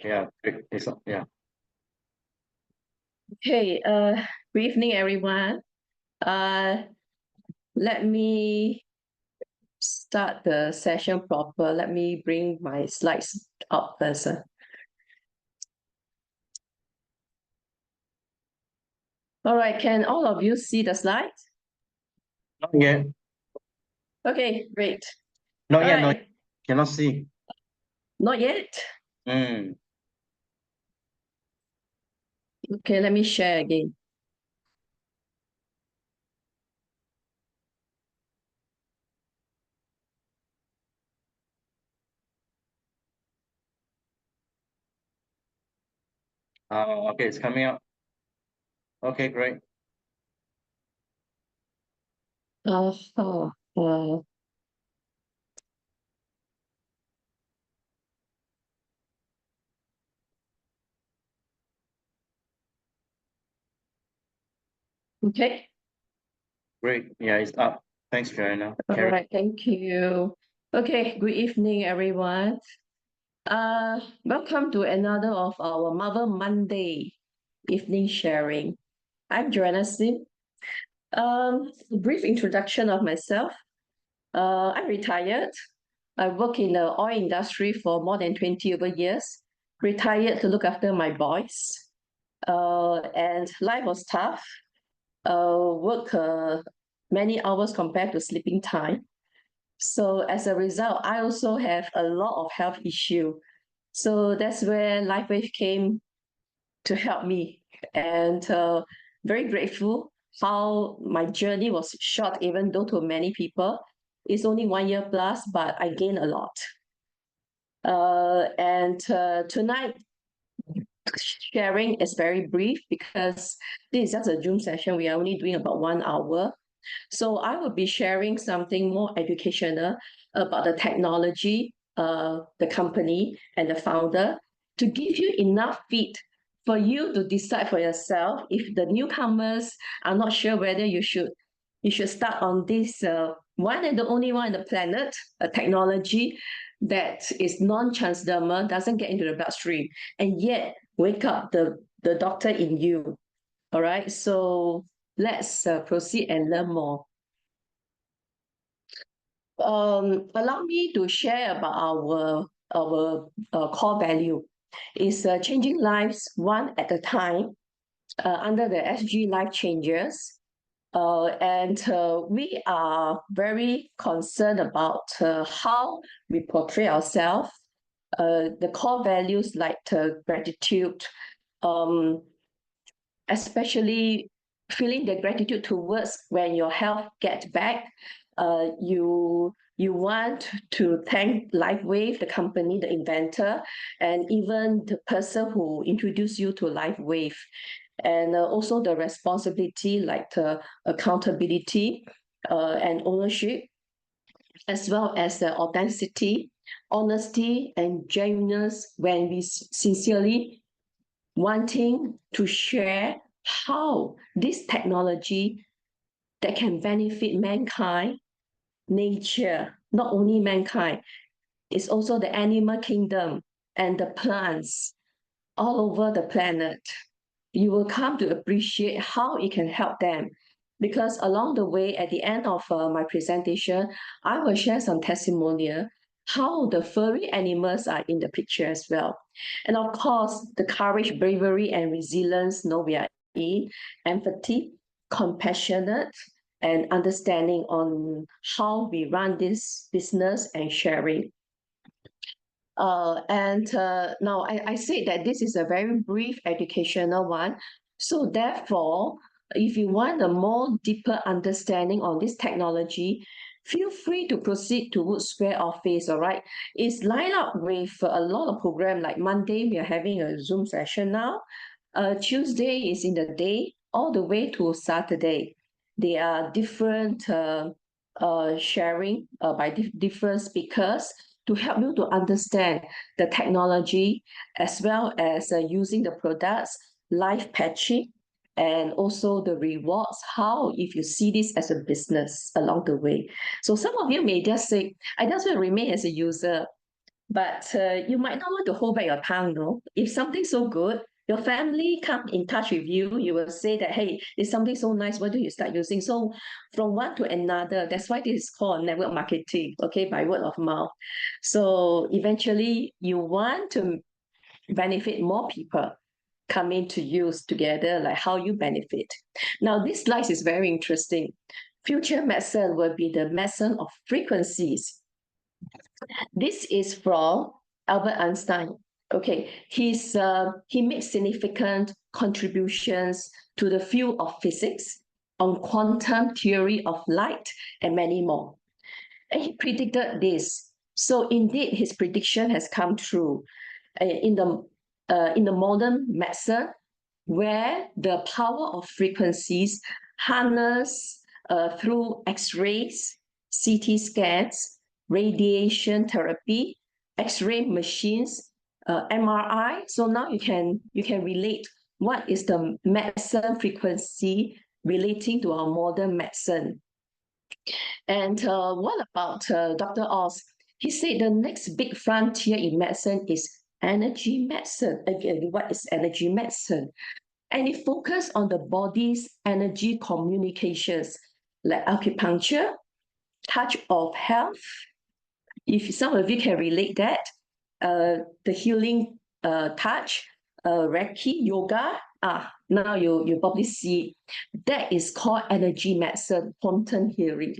Yeah, yeah. Okay, good evening, everyone. Uh, let me start the session proper. Let me bring my slides up first. All right, can all of you see the slides? Not yet. Okay, great. Not All yet. No, right, cannot see. not yet. Mm. Okay, let me share again. Okay, it's coming up. Okay, great. Uh, oh, uh, okay. Great. Yeah, it's up. Thanks, Joanna. All Carry. right, thank you. Okay, good evening, everyone. Welcome to another of our Marvel Monday evening sharing. I'm Joanna Sim. Brief introduction of myself. I'm retired. I work in the oil industry for more than 20 over years. Retired to look after my boys. And life was tough. Work many hours compared to sleeping time. So as a result, I also have a lot of health issue. So that's where LifeWave came to help me. And very grateful how my journey was short, even though to many people, it's only 1 year plus, but I gained a lot. And tonight, sharing is very brief because this is just a Zoom session. We are only doing about 1 hour. So I will be sharing something more educational about the technology, the company, and the founder to give you enough feed for you to decide for yourself if the newcomers are not sure whether you should start on this one and the only one on the planet, a technology that is non-transdermal, doesn't get into the bloodstream, and yet wake up the doctor in you. All right, so let's proceed and learn more. Allow me to share about our core value is changing lives one at a time under the SG Life Changes. And we are very concerned about how we portray ourselves, the core values like gratitude, um, especially feeling the gratitude towards when your health gets back. You want to thank LifeWave, the company, the inventor, and even the person who introduced you to LifeWave. And also the responsibility like the accountability and ownership, as well as the authenticity, honesty, and genuineness when we sincerely wanting to share how this technology that can benefit mankind, nature, not only mankind, it's also the animal kingdom and the plants all over the planet. You will come to appreciate how it can help them. Because along the way, at the end of my presentation, I will share some testimonial how the furry animals are in the picture as well. And of course, the courage, bravery, and resilience, we are in, empathy, compassionate, and understanding on how we run this business and sharing. And now I say that this is a very brief educational one. So therefore, if you want a more deeper understanding on this technology, feel free to proceed to Wood Square office, all right? It's lined up with a lot of program, like Monday, we are having a Zoom session now. Tuesday is in the day, all the way to Saturday. There are different sharing by different speakers to help you to understand the technology as well as using the products, live patching, and also the rewards, how if you see this as a business along the way. So some of you may just say, I just want to remain as a user. But you might not want to hold back your tongue, no? If something's so good, your family come in touch with you, you will say that, hey, it's something so nice, why don't you start using? So from one to another, that's why this is called network marketing, okay, by word of mouth. So eventually you want to benefit more people coming to use together, like how you benefit. Now, this slide is very interesting. Future medicine will be the medicine of frequencies. This is from Albert Einstein. Okay, he makes significant contributions to the field of physics on quantum theory of light and many more. And he predicted this. So indeed, his prediction has come true in the modern medicine, where the power of frequencies harnessed through X-rays, CT scans, radiation therapy, X-ray machines, MRI. So now you can relate what is the medicine frequency relating to our modern medicine. And what about Dr. Oz? He said the next big frontier in medicine is energy medicine. Again, what is energy medicine? And it focuses on the body's energy communications, like acupuncture, touch of health. If some of you can relate that, the healing touch, Reiki, yoga, now you probably see that is called energy medicine, quantum healing,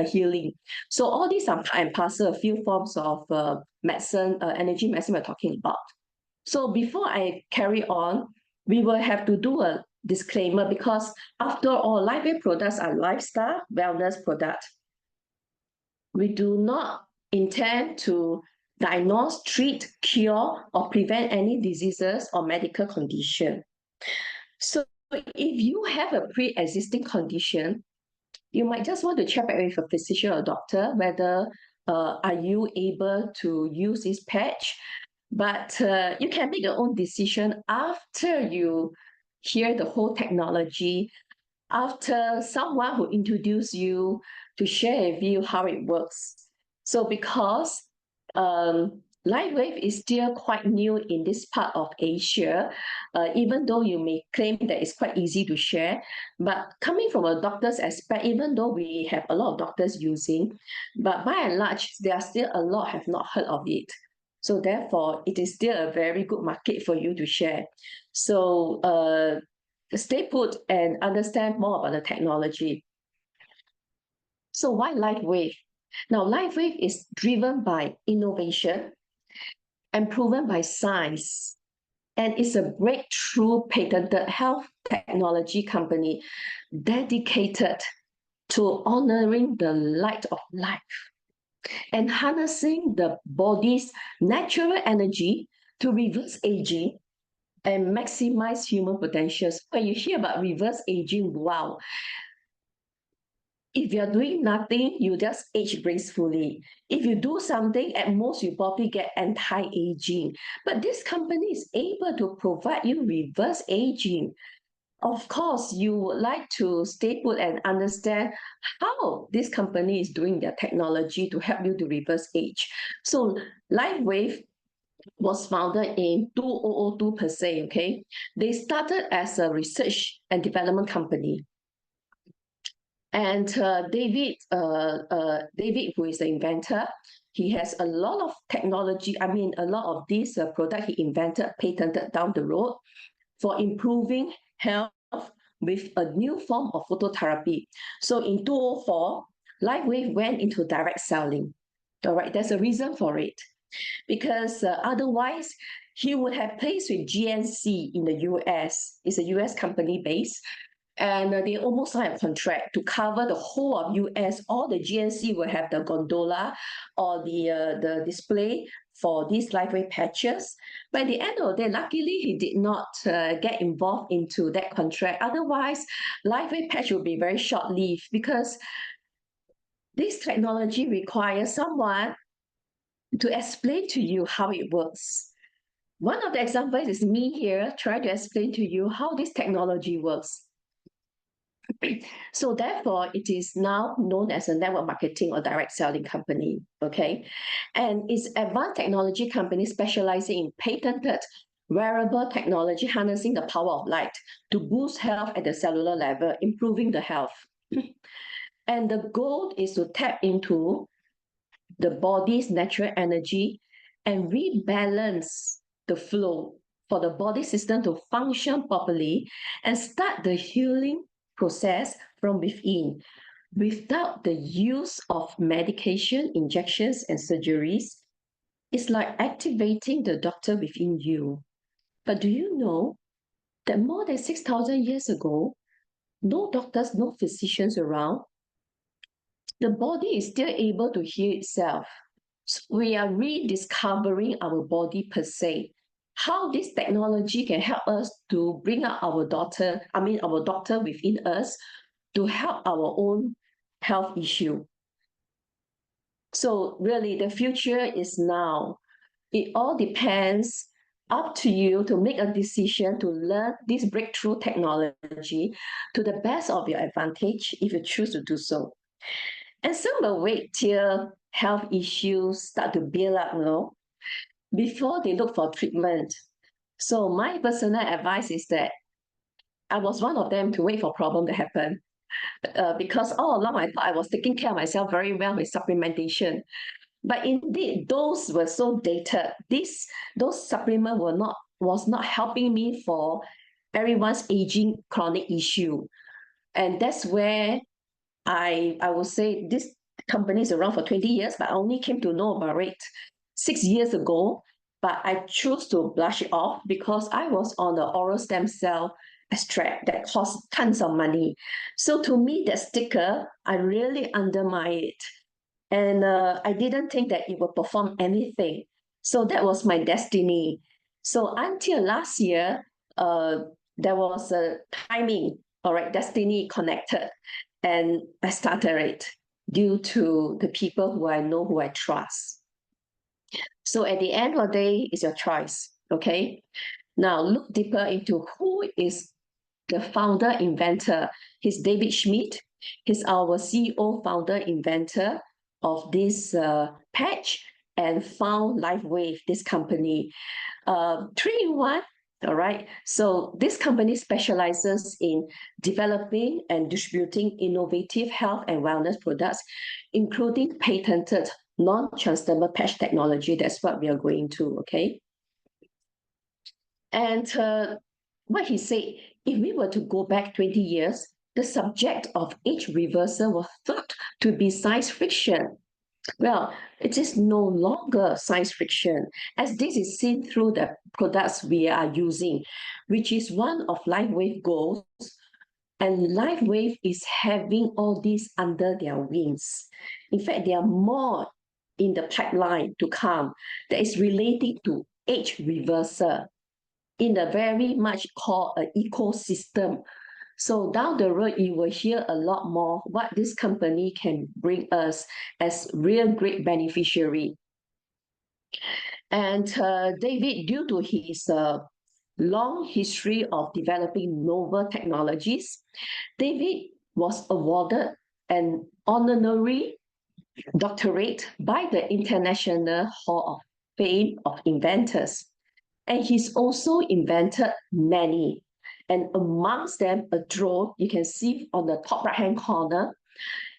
healing. So all these are part and parcel, a few forms of medicine, energy medicine we're talking about. So before I carry on, we will have to do a disclaimer because after all, LifeWave products are lifestyle wellness products. We do not intend to diagnose, treat, cure, or prevent any diseases or medical condition. So if you have a pre-existing condition, you might just want to check back with a physician or doctor whether are you able to use this patch. But you can make your own decision after you hear the whole technology, after someone who introduced you to share with you how it works. So because LifeWave is still quite new in this part of Asia, even though you may claim that it's quite easy to share, but coming from a doctor's aspect, even though we have a lot of doctors using, but by and large, there are still a lot have not heard of it. So therefore, it is still a very good market for you to share. So stay put and understand more about the technology. So why LifeWave? Now, LifeWave is driven by innovation and proven by science, and it's a breakthrough patented health technology company dedicated to honoring the light of life and harnessing the body's natural energy to reverse aging and maximize human potentials. When you hear about reverse aging, wow. If you're doing nothing, you just age gracefully. If you do something, at most you probably get anti-aging. But this company is able to provide you reverse aging. Of course, you would like to stay put and understand how this company is doing their technology to help you to reverse age. So LifeWave was founded in 2002 per se, okay? They started as a research and development company. And David, who is the inventor, he has a lot of technology. I mean, a lot of these products he invented, patented down the road for improving health with a new form of phototherapy. So in 2004, LifeWave went into direct selling. All right, there's a reason for it. Because otherwise, he would have placed with GNC in the US. It's a US company based. And they almost signed a contract to cover the whole of US. All the GNC will have the gondola or the display for these LifeWave patches. By the end of the day, luckily, he did not get involved into that contract. Otherwise, LifeWave patch would be very short-lived because this technology requires someone to explain to you how it works. One of the examples is me here trying to explain to you how this technology works. So therefore, it is now known as a network marketing or direct selling company, okay? And it's advanced technology company specializing in patented wearable technology, harnessing the power of light to boost health at the cellular level, improving the health. And the goal is to tap into the body's natural energy and rebalance the flow for the body system to function properly and start the healing process from within without the use of medication, injections, and surgeries. It's like activating the doctor within you. But do you know that more than 6,000 years ago, no doctors, no physicians around, the body is still able to heal itself. So we are rediscovering our body per se. How this technology can help us to bring out our doctor within us to help our own health issue. So really the future is now. It all depends up to you to make a decision to learn this breakthrough technology to the best of your advantage if you choose to do so. And some will wait till health issues start to build up, before they look for treatment. So my personal advice is that I was one of them to wait for problem to happen. Because all along I thought I was taking care of myself very well with supplementation. But indeed, those were so dated. Those supplements was not helping me for everyone's aging chronic issue. And that's where I would say this company is around for 20 years, but I only came to know about it 6 years ago. But I chose to brush it off because I was on the oral stem cell extract that cost tons of money. So to me, that sticker, I really undermine it. And I didn't think that it would perform anything. So that was my destiny. So until last year, there was a timing, all right, destiny connected. And I started it due to the people who I know, who I trust. So at the end of the day, it's your choice, okay? Now look deeper into who is the founder inventor. He's David Schmidt. He's our CEO, founder, inventor of this patch and found LifeWave, this company. 3-in-1, all right? So this company specializes in developing and distributing innovative health and wellness products, including patented non-transdermal patch technology. That's what we are going to, okay? And what he said, if we were to go back 20 years, the subject of age reversal was thought to be science fiction. Well, it is no longer science fiction, as this is seen through the products we are using, which is one of LifeWave goals. And LifeWave is having all these under their wings. In fact, there are more in the pipeline to come that is related to age reversal in a very much called an ecosystem. So down the road, you will hear a lot more what this company can bring us as real great beneficiary. And David, due to his long history of developing novel technologies, David was awarded an honorary doctorate by the International Hall of Fame of Inventors. And he's also invented many. And amongst them, a drone, you can see on the top right-hand corner,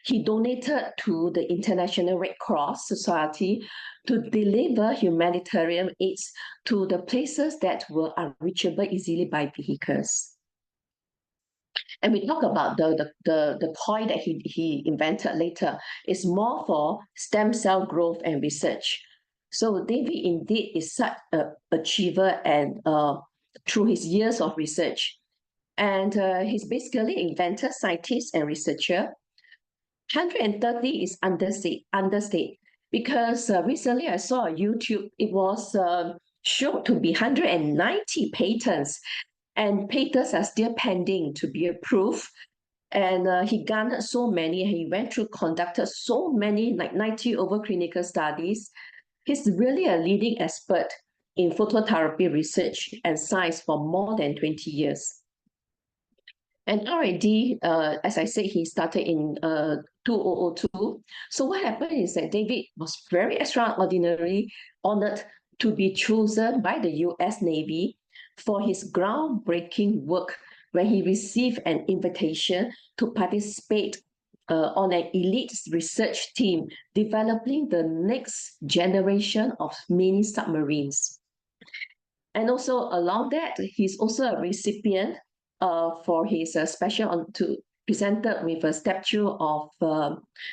he donated to the International Red Cross Society to deliver humanitarian aids to the places that were unreachable easily by vehicles. And we talk about the toy that he invented later. It's more for stem cell growth and research. So David indeed is such an achiever and through his years of research. And he's basically inventor, scientist, and researcher. 130 is understate because recently I saw on YouTube, it was shown to be 190 patents, and patents are still pending to be approved. And he garnered so many, he went through, conducted so many, like 90 over clinical studies. He's really a leading expert in phototherapy research and science for more than 20 years. And already, as I said, he started in 2002. So what happened is that David was very extraordinarily honored to be chosen by the US Navy for his groundbreaking work when he received an invitation to participate on an elite research team developing the next generation of mini submarines. And also along that, he's also a recipient for his special on to presented with a statue of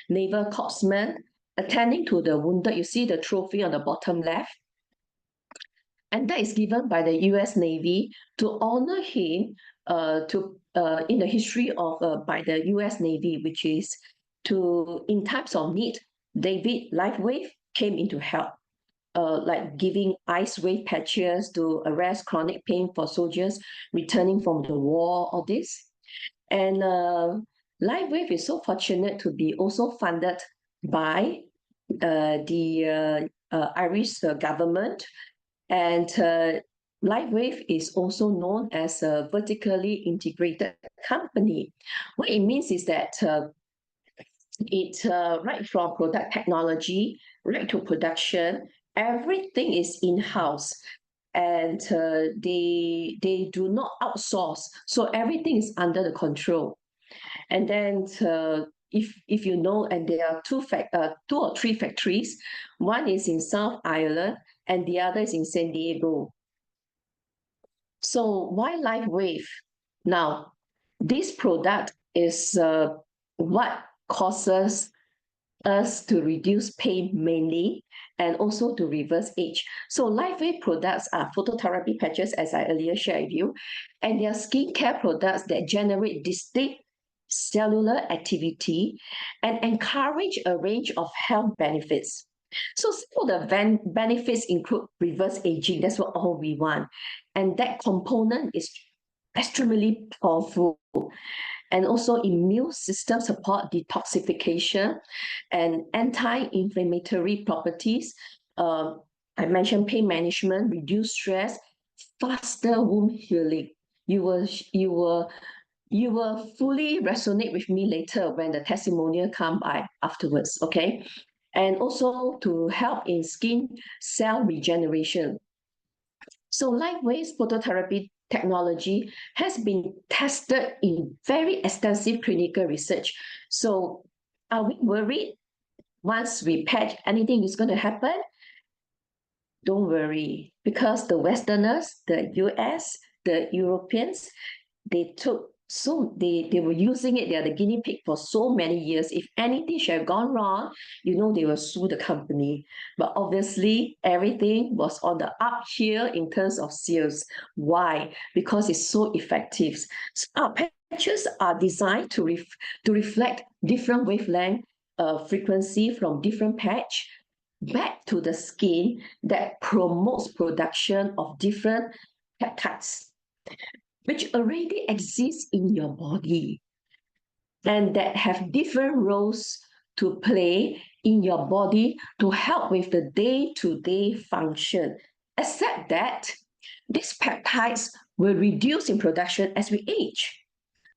naval corpsman attending to the wounded. You see the trophy on the bottom left, and that is given by the U.S. Navy to honor him in the history of by the U.S. Navy, which is to in times of need, David Lifewave came into help. Like giving ice wave patches to arrest chronic pain for soldiers returning from the war, all this. And LifeWave is so fortunate to be also funded by the Irish government. And LifeWave is also known as a vertically integrated company. What it means is that it right from product technology right to production, everything is in-house, and they do not outsource, so everything is under the control. And then if you know, and there are two or three factories. One is in South Ireland and the other is in San Diego. So why LifeWave? Now, this product is what causes us to reduce pain mainly, and also to reverse age. So LifeWave products are phototherapy patches, as I earlier shared with you, and they are skincare products that generate distinct cellular activity and encourage a range of health benefits. So some of the benefits include reverse aging. That's what all we want. And that component is extremely powerful. And also immune system support, detoxification, and anti-inflammatory properties. I mentioned pain management, reduce stress, faster wound healing. You will fully resonate with me later when the testimonial come by afterwards, okay? And also to help in skin cell regeneration. So LifeWave's phototherapy technology has been tested in very extensive clinical research. So are we worried once we patch anything is going to happen? Don't worry, because the Westerners, the US, the Europeans, they were using it. They are the guinea pig for so many years. If anything should have gone wrong, they will sue the company. But obviously, everything was on the uphill in terms of sales. Why? Because it's so effective. So our patches are designed to reflect different wavelength frequency from different patch back to the skin that promotes production of different peptides, which already exists in your body and that have different roles to play in your body to help with the day-to-day function, except that these peptides will reduce in production as we age.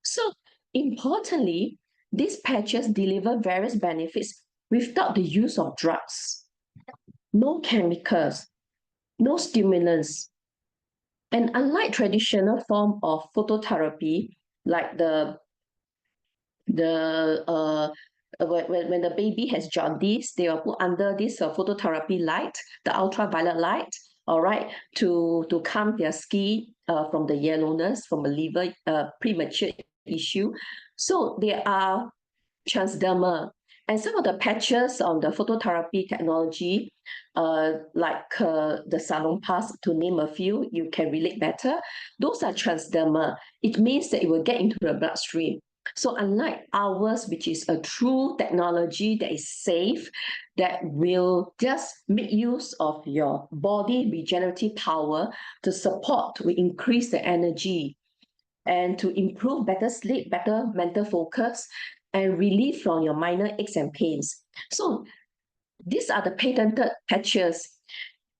So importantly, these patches deliver various benefits without the use of drugs, no chemicals, no stimulants. And unlike traditional form of phototherapy, like when the baby has jaundice, they are put under this phototherapy light, the ultraviolet light, all right, to calm their skin from the yellowness, from a liver premature issue. So they are transdermal. And some of the patches on the phototherapy technology, like the Salon Pass, to name a few, you can relate better. Those are transdermal. It means that it will get into the bloodstream. So unlike ours, which is a true technology that is safe, that will just make use of your body regenerative power to support, to increase the energy, and to improve better sleep, better mental focus, and relief from your minor aches and pains. So these are the patented patches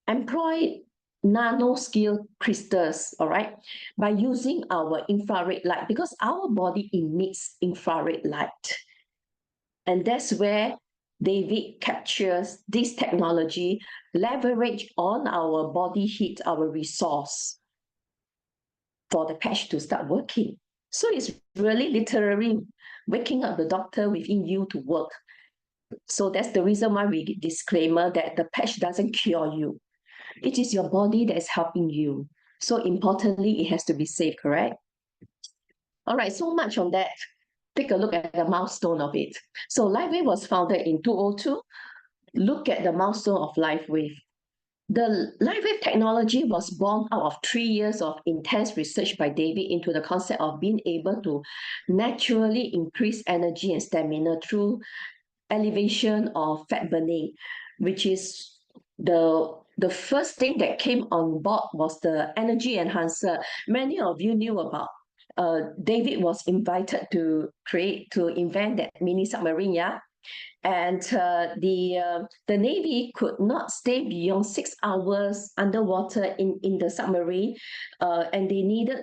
employed nanoscale crystals, all right, by using our infrared light, because our body emits infrared light. And that's where David captures this technology, leverage on our body heat, our resource, for the patch to start working. So it's really literally waking up the doctor within you to work. So that's the reason why we disclaimer that the patch doesn't cure you. It is your body that is helping you. So importantly, it has to be safe, correct? All right, so much on that. Take a look at the milestone of it. So LifeWave was founded in 2002. Look at the milestone of LifeWave. The LifeWave technology was born out of 3 years of intense research by David into the concept of being able to naturally increase energy and stamina through elevation of fat burning, which is the first thing that came on board was the energy enhancer. Many of you knew about. David was invited to invent that mini submarine, yeah. And the Navy could not stay beyond 6 hours underwater in the submarine, and they needed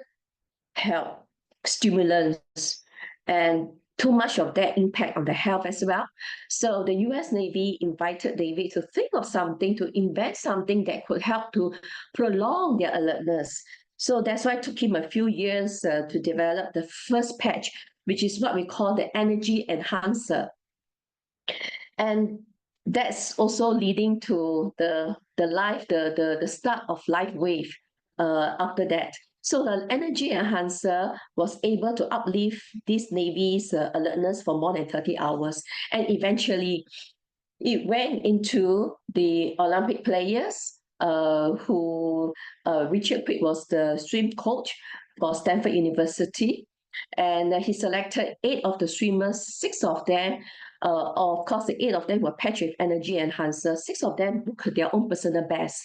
help, stimulants, and too much of that impact on the health as well. So the US Navy invited David to think of something, to invent something that could help to prolong their alertness. So that's why it took him a few years to develop the first patch, which is what we call the energy enhancer. And that's also leading to the start of LifeWave after that. So the energy enhancer was able to uplift this Navy's alertness for more than 30 hours. And eventually, it went into the Olympic players who Richard Quick was the swim coach for Stanford University. And he selected 8 of the swimmers, 6 of them, of course, the 8 of them were patched with energy enhancer. 6 of them booked their own personal best.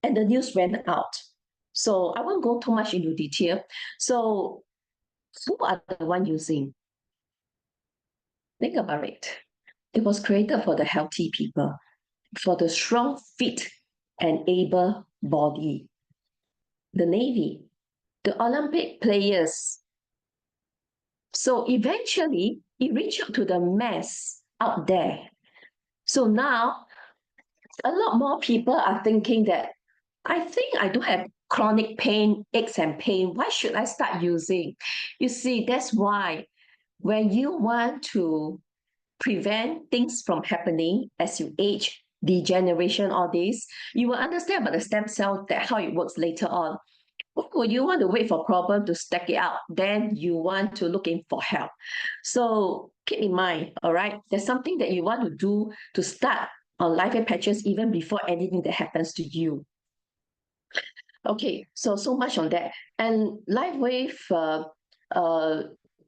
And the news went out. So I won't go too much into detail. So who are the one using? Think about it. It was created for the healthy people, for the strong, fit, and able body. The Navy, the Olympic players. So eventually, it reached out to the mass out there. So now, a lot more people are thinking that, I think I do have chronic pain, aches and pain. Why should I start using? You see, that's why when you want to prevent things from happening as you age, degeneration, all this, you will understand about the stem cell, that how it works later on. Would you want to wait for problem to stack it out? Then you want to look in for help. So keep in mind, all right, there's something that you want to do to start on LifeWave patches even before anything that happens to you. Okay, so much on that. And LifeWave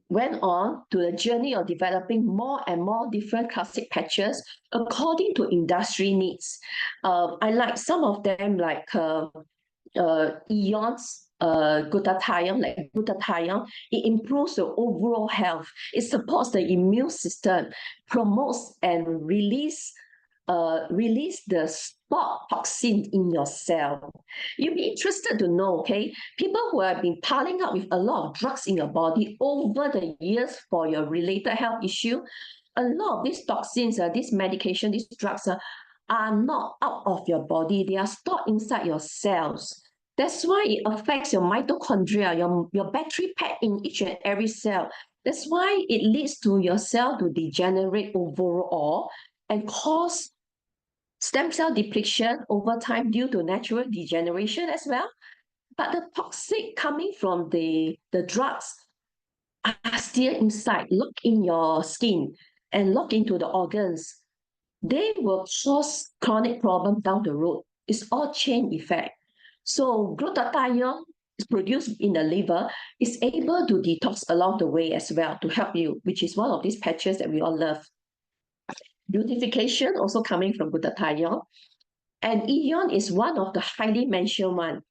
went on to the journey of developing more and more different classic patches according to industry needs. I like some of them, like Eon's glutathione, like glutathione. It improves the overall health. It supports the immune system, promotes and release the spot toxin in your cell. You'll be interested to know, okay, people who have been piling up with a lot of drugs in your body over the years for your related health issue, a lot of these toxins, these medication, these drugs are not out of your body. They are stored inside your cells. That's why it affects your mitochondria, your battery pack in each and every cell. That's why it leads to your cell to degenerate overall and cause stem cell depletion over time due to natural degeneration as well. But the toxic coming from the drugs are still inside, locked in your skin and locked into the organs. They will cause chronic problems down the road. It's all chain effect. So glutathione is produced in the liver, is able to detox along the way as well to help you, which is one of these patches that we all love. Beautification also coming from glutathione. And Eon is one of the highly mentioned one,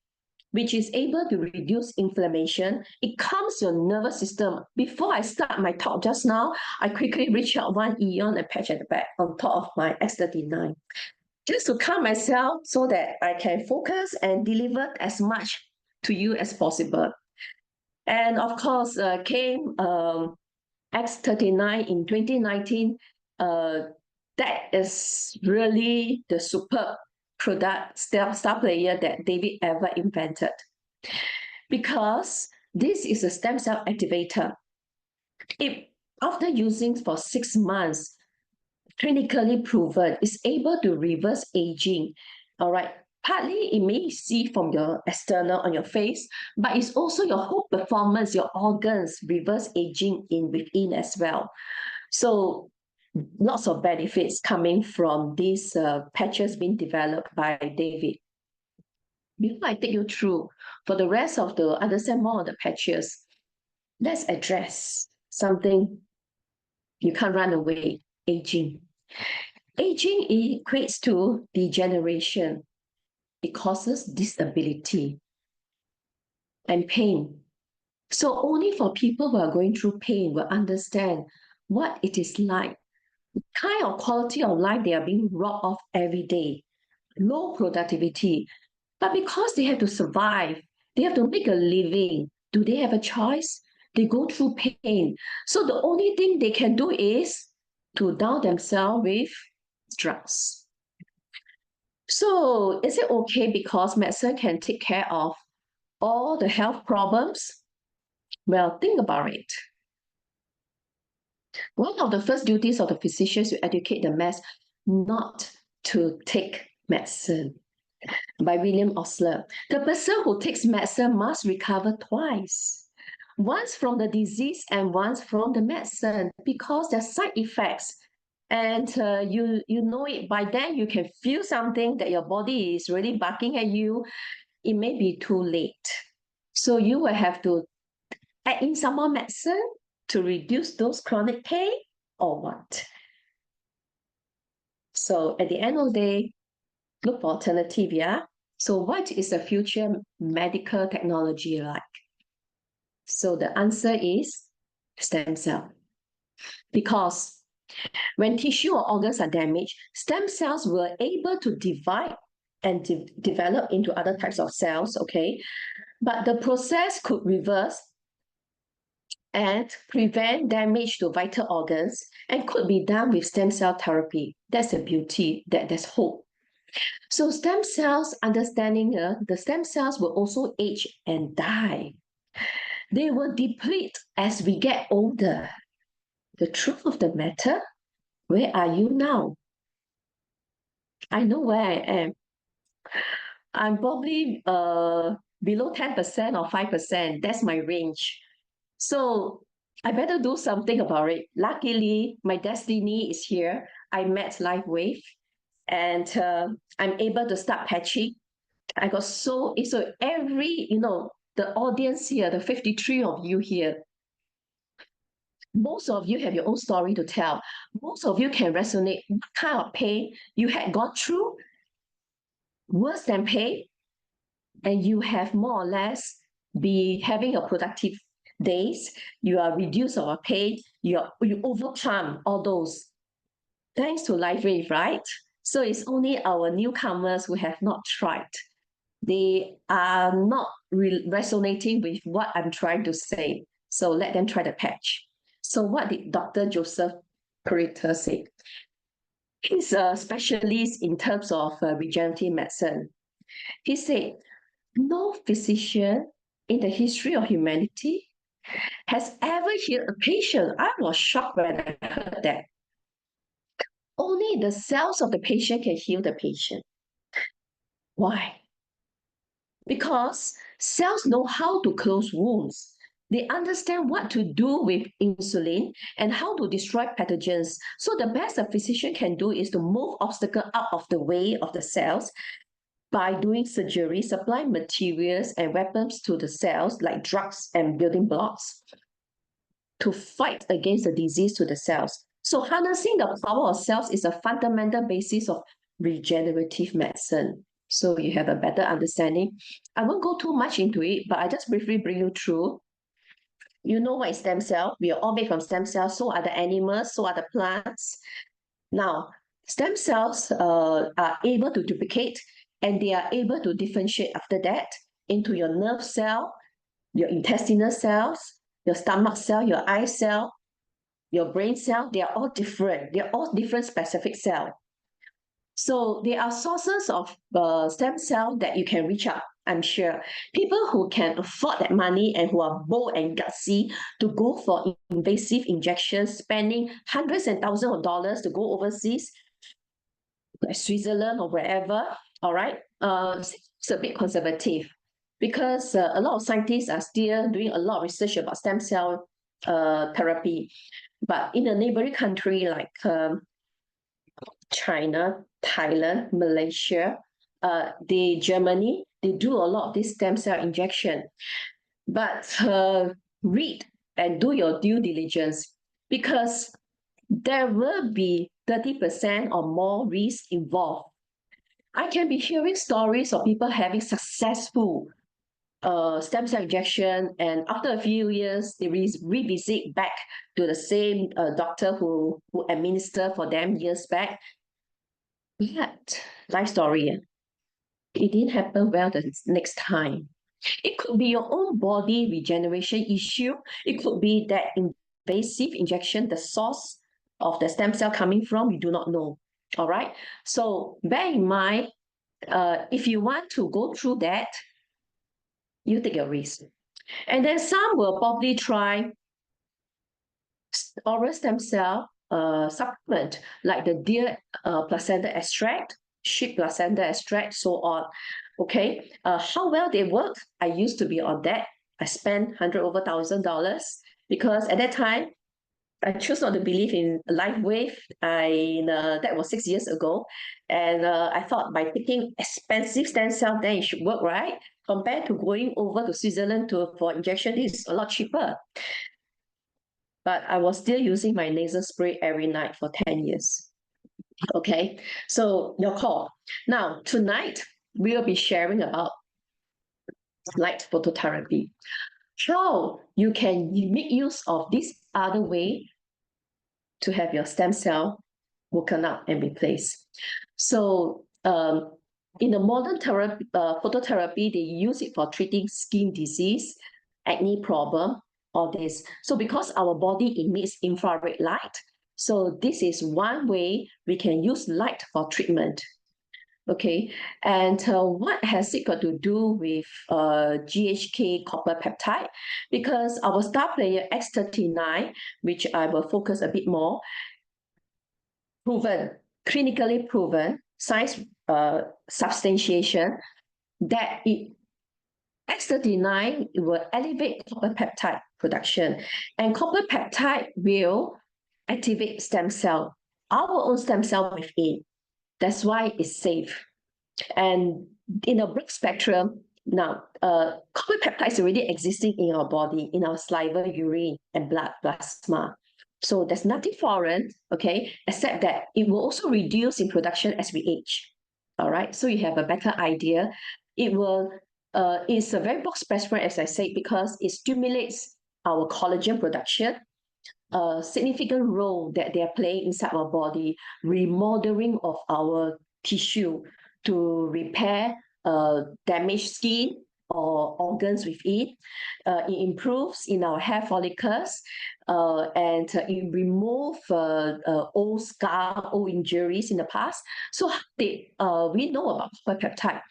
which is able to reduce inflammation. It calms your nervous system. Before I start my talk just now, I quickly reach out one Eon and patch at the back on top of my X39. just to calm myself so that I can focus and deliver as much to you as possible. And of course, came X39 in 2019. That is really the superb product star player that David ever invented. Because this is a stem cell activator. If after using for 6 months, clinically proven, is able to reverse aging. All right. Partly it may see from your external on your face, but it's also your whole performance, your organs reverse aging in within as well. So lots of benefits coming from these patches being developed by David. Before I take you through, for the rest of the understand more of the patches, let's address something you can't run away, aging. Aging equates to degeneration. It causes disability and pain. So only for people who are going through pain will understand what it is like, the kind of quality of life they are being robbed of every day, low productivity. But because they have to survive, they have to make a living. Do they have a choice? They go through pain. So the only thing they can do is to down themselves with drugs. So is it okay because medicine can take care of all the health problems? Well, think about it. One of the first duties of the physician is to educate the mass not to take medicine. By William Osler. The person who takes medicine must recover twice. Once from the disease and once from the medicine, because there are side effects. And you know it, by then you can feel something that your body is really barking at you. It may be too late. So you will have to add in some more medicine to reduce those chronic pain or what? So at the end of the day, look for alternative, yeah? So what is the future medical technology like? So the answer is stem cell. Because when tissue or organs are damaged, stem cells were able to divide and develop into other types of cells, okay? But the process could reverse and prevent damage to vital organs and could be done with stem cell therapy. That's the beauty, that there's hope. So stem cells, understanding the stem cells will also age and die. They will deplete as we get older. The truth of the matter, where are you now? I know where I am. I'm probably below 10% or 5%. That's my range. So I better do something about it. Luckily, my destiny is here. I met LifeWave and I'm able to start patching. I got so every, the audience here, the 53 of you here, most of you have your own story to tell. Most of you can resonate what kind of pain you had gone through, worse than pain, and you have more or less be having a productive days. You are reduced our pain. You overcome all those thanks to LifeWave, right? So it's only our newcomers who have not tried. They are not resonating with what I'm trying to say. So let them try the patch. So what did Dr. Joseph Purita say? He's a specialist in terms of regenerative medicine. He said, no physician in the history of humanity has ever healed a patient. I was shocked when I heard that. Only the cells of the patient can heal the patient. Why? Because cells know how to close wounds. They understand what to do with insulin and how to destroy pathogens. So the best a physician can do is to move obstacles out of the way of the cells by doing surgery, supplying materials and weapons to the cells like drugs and building blocks to fight against the disease to the cells. So harnessing the power of cells is a fundamental basis of regenerative medicine. So you have a better understanding. I won't go too much into it, but I just briefly bring you through. You know what is stem cell? We are all made from stem cells. So are the animals, so are the plants. Now, stem cells are able to duplicate, and they are able to differentiate after that into your nerve cell, your intestinal cells, your stomach cell, your eye cell, your brain cell. They are all different. They are all different specific cells. So there are sources of stem cell that you can reach out, I'm sure. People who can afford that money and who are bold and gutsy to go for invasive injections, spending hundreds and thousands of dollars to go overseas, like Switzerland or wherever, all right, it's a bit conservative because a lot of scientists are still doing a lot of research about stem cell therapy. But in a neighboring country like China, Thailand, Malaysia, Germany, they do a lot of this stem cell injection. But read and do your due diligence, because there will be 30% or more risk involved. I can be hearing stories of people having successful stem cell injection, and after a few years, they revisit back to the same doctor who administered for them years back. But life story, it didn't happen well the next time. It could be your own body regeneration issue. It could be that invasive injection, the source of the stem cell coming from, we do not know. All right. So bear in mind, if you want to go through that, you take a risk. And then some will probably try oral stem cell supplement, like the deer placenta extract, sheep placenta extract, so on. Okay, how well they work? I used to be on that. I spent $100,000 because at that time I chose not to believe in live wave. That was 6 years ago, and I thought by taking expensive stem cell, then it should work, right? Compared to going over to Switzerland for injection, this is a lot cheaper. But I was still using my nasal spray every night for 10 years. Okay, so your call. Now, tonight, we'll be sharing about light phototherapy. How you can make use of this other way to have your stem cell woken up and replaced. So, in the modern phototherapy, they use it for treating skin disease, acne problem, all this. So because our body emits infrared light, so this is one way we can use light for treatment. Okay, and what has it got to do with GHK copper peptide? Because our star player X39, which I will focus a bit more, proven, clinically proven, science substantiation that X39 will elevate copper peptide production, and copper peptide will activate stem cell, our own stem cell within. That's why it's safe. And in a broad spectrum, now, copper peptide is already existing in our body, in our saliva, urine, and blood plasma. So there's nothing foreign, okay, except that it will also reduce in production as we age. All right, so you have a better idea. It's a very broad spectrum, as I said, because it stimulates our collagen production, a significant role that they are playing inside our body, remodeling of our tissue to repair damaged skin or organs with it. It improves in our hair follicles, and it removes old scar, old injuries in the past. So we know about copper peptide.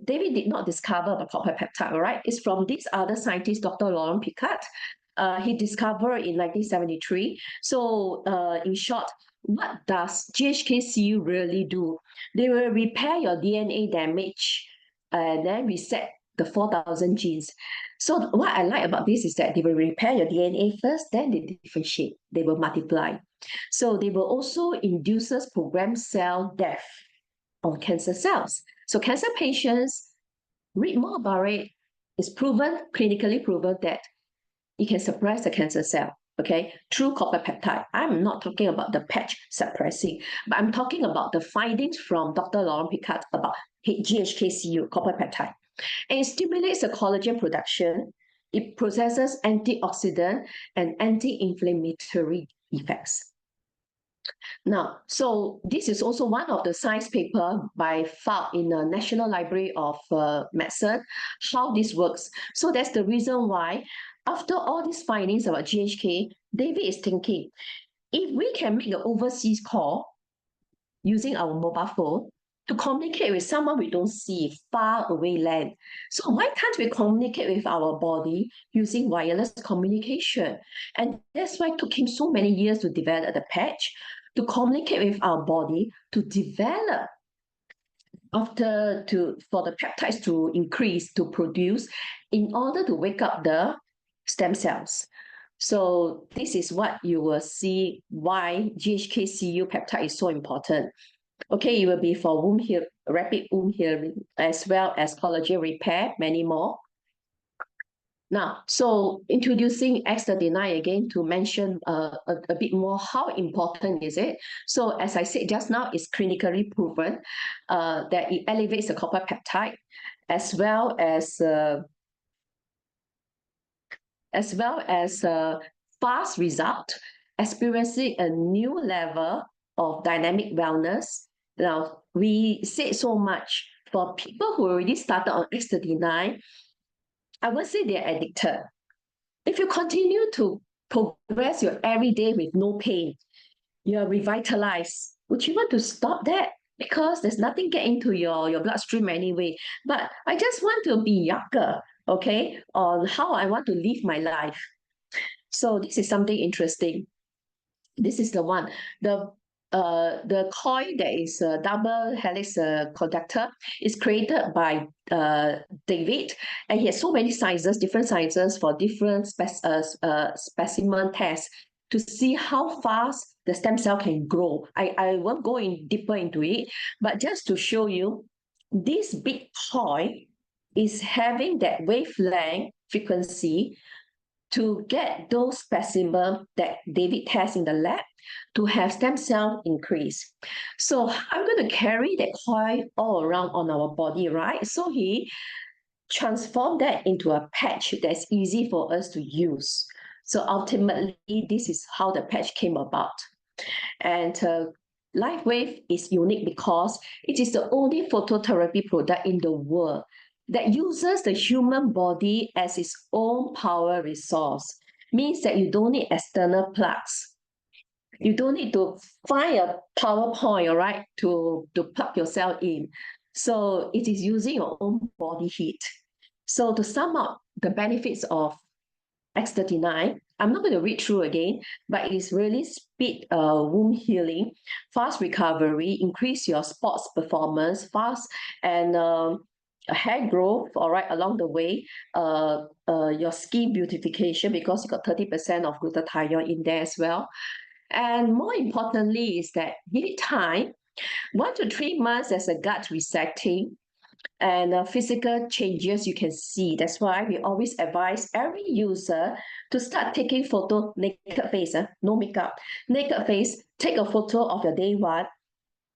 David did not discover about copper peptide, all right? It's from this other scientist, Dr. Laurent Picard. He discovered in 1973. So in short, what does GHKCU really do? They will repair your DNA damage and then reset the 4,000 genes. So what I like about this is that they will repair your DNA first, then they differentiate, they will multiply. So they will also induce programmed cell death on cancer cells. So cancer patients, read more about it. It's proven, clinically proven, that it can suppress the cancer cell, okay, through copper peptide. I'm not talking about the patch suppressing, but I'm talking about the findings from Dr. Laurent Picard about GHKCU, copper peptide. And it stimulates the collagen production. It possesses antioxidant and anti-inflammatory effects. Now, so this is also one of the science paper by filed in the National Library of Medicine, how this works. So that's the reason why after all these findings about GHK, David is thinking, if we can make an overseas call using our mobile phone to communicate with someone we don't see, far away land. So why can't we communicate with our body using wireless communication? And that's why it took him so many years to develop the patch, to communicate with our body, to develop for the peptides to increase, to produce, in order to wake up the stem cells. So this is what you will see why GHK-Cu peptide is so important. Okay, it will be for rapid womb healing, as well as collagen repair, many more. Now, so introducing X39 again to mention a bit more how important is it. So as I said just now, it's clinically proven that it elevates the copper peptide as well as fast result, experiencing a new level of dynamic wellness. Now, we said so much for people who already started on X39, I would say they're addicted. If you continue to progress your everyday with no pain, you're revitalized. Would you want to stop that? Because there's nothing get into your bloodstream anyway. But I just want to be younger, okay, on how I want to live my life. So this is something interesting. This is the one. The coil that is a double helix conductor is created by David, and he has so many sizes, different sizes for different specimen tests to see how fast the stem cell can grow. I won't go in deeper into it, but just to show you, this big coil is having that wavelength frequency to get those specimens that David tests in the lab to have stem cell increase. So I'm going to carry that coil all around on our body, right? So he transformed that into a patch that's easy for us to use. So ultimately, this is how the patch came about. And LifeWave is unique because it is the only phototherapy product in the world that uses the human body as its own power resource. Means that you don't need external plugs. You don't need to find a power point, all right, to plug yourself in. So it is using your own body heat. So to sum up the benefits of X39, I'm not going to read through again, but it's really speed womb healing, fast recovery, increase your sports performance, fast and hair growth, all right, along the way, your skin beautification because you got 30% of glutathione in there as well. And more importantly is that give it time, 1 to 3 months as a gut resetting, and physical changes you can see. That's why we always advise every user to start taking photo naked face, no makeup, naked face, take a photo of your day one,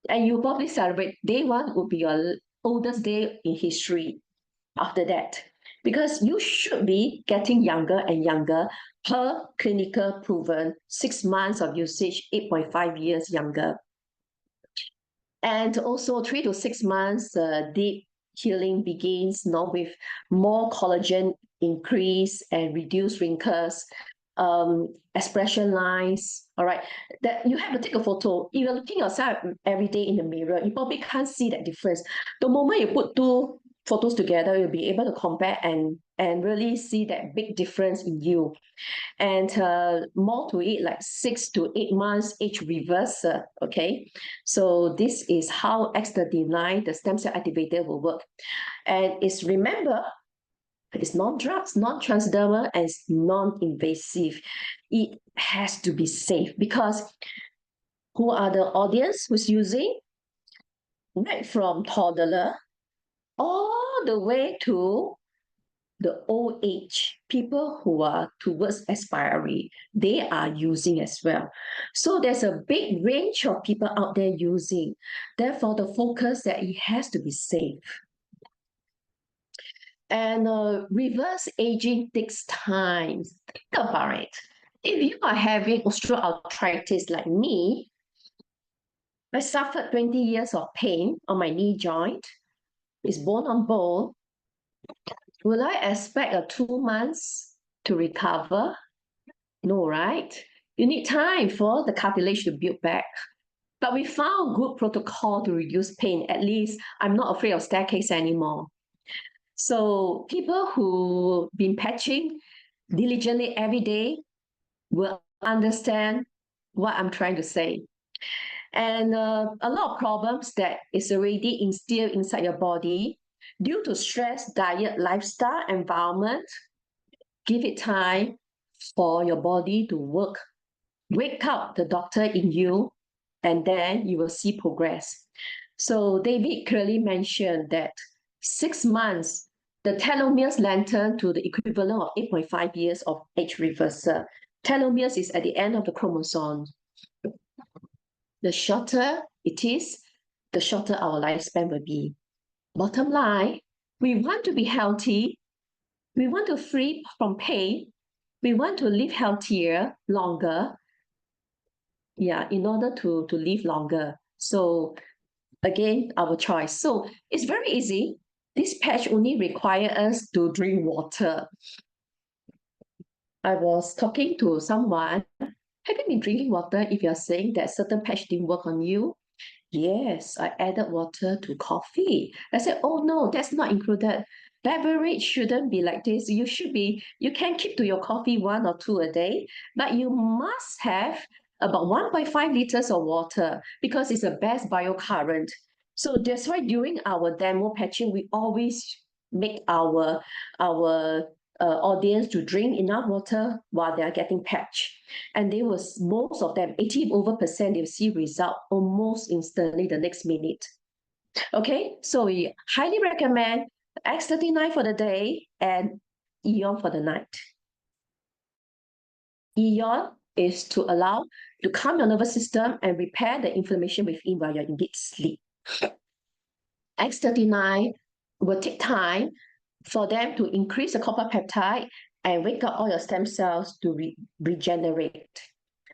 and you probably celebrate day one would be your oldest day in history after that. Because you should be getting younger and younger per clinical proven 6 months of usage, 8.5 years younger. And also 3 to 6 months, deep healing begins now with more collagen increase and reduced wrinkles, expression lines, all right, that you have to take a photo. If you're looking yourself every day in the mirror, you probably can't see that difference. The moment you put two photos together, you'll be able to compare and really see that big difference in you. And more to it, like 6 to 8 months age reversal, okay? So this is how X39, the stem cell activator, will work. And it's, remember, it's non-drugs, non-transdermal, and it's non-invasive. It has to be safe because who are the audience who's using? Right from toddler all the way to the old age, people who are towards expiry, they are using as well. So there's a big range of people out there using. Therefore, the focus that it has to be safe. And reverse aging takes time. Think about it. If you are having osteoarthritis like me, I suffered 20 years of pain on my knee joint. It's bone on bone. Will I expect a 2 months to recover? No, right? You need time for the cartilage to build back. But we found good protocol to reduce pain. At least I'm not afraid of staircase anymore. So people who've been patching diligently every day will understand what I'm trying to say. And a lot of problems that is already instilled inside your body due to stress, diet, lifestyle, environment. Give it time for your body to work. Wake up the doctor in you, and then you will see progress. So David clearly mentioned that 6 months, the telomeres lengthen to the equivalent of 8.5 years of age reversal. Telomeres is at the end of the chromosome. The shorter it is, the shorter our lifespan will be. Bottom line, we want to be healthy. We want to free from pain. We want to live healthier, longer. Yeah, in order to live longer. So again, our choice. So it's very easy. This patch only requires us to drink water. I was talking to someone. Have you been drinking water if you're saying that certain patch didn't work on you? Yes, I added water to coffee. I said, oh no, that's not included. Beverage shouldn't be like this. You can keep to your coffee 1 or 2 a day, but you must have about 1.5 liters of water because it's the best biocurrent. So that's why during our demo patching, we always make our audience to drink enough water while they are getting patched. And they was most of them, 80% they'll see result almost instantly the next minute. Okay, so we highly recommend X39 for the day and Eon for the night. Eon is to allow to calm your nervous system and repair the inflammation within while you're in deep sleep. X39 will take time for them to increase the copper peptide and wake up all your stem cells to regenerate.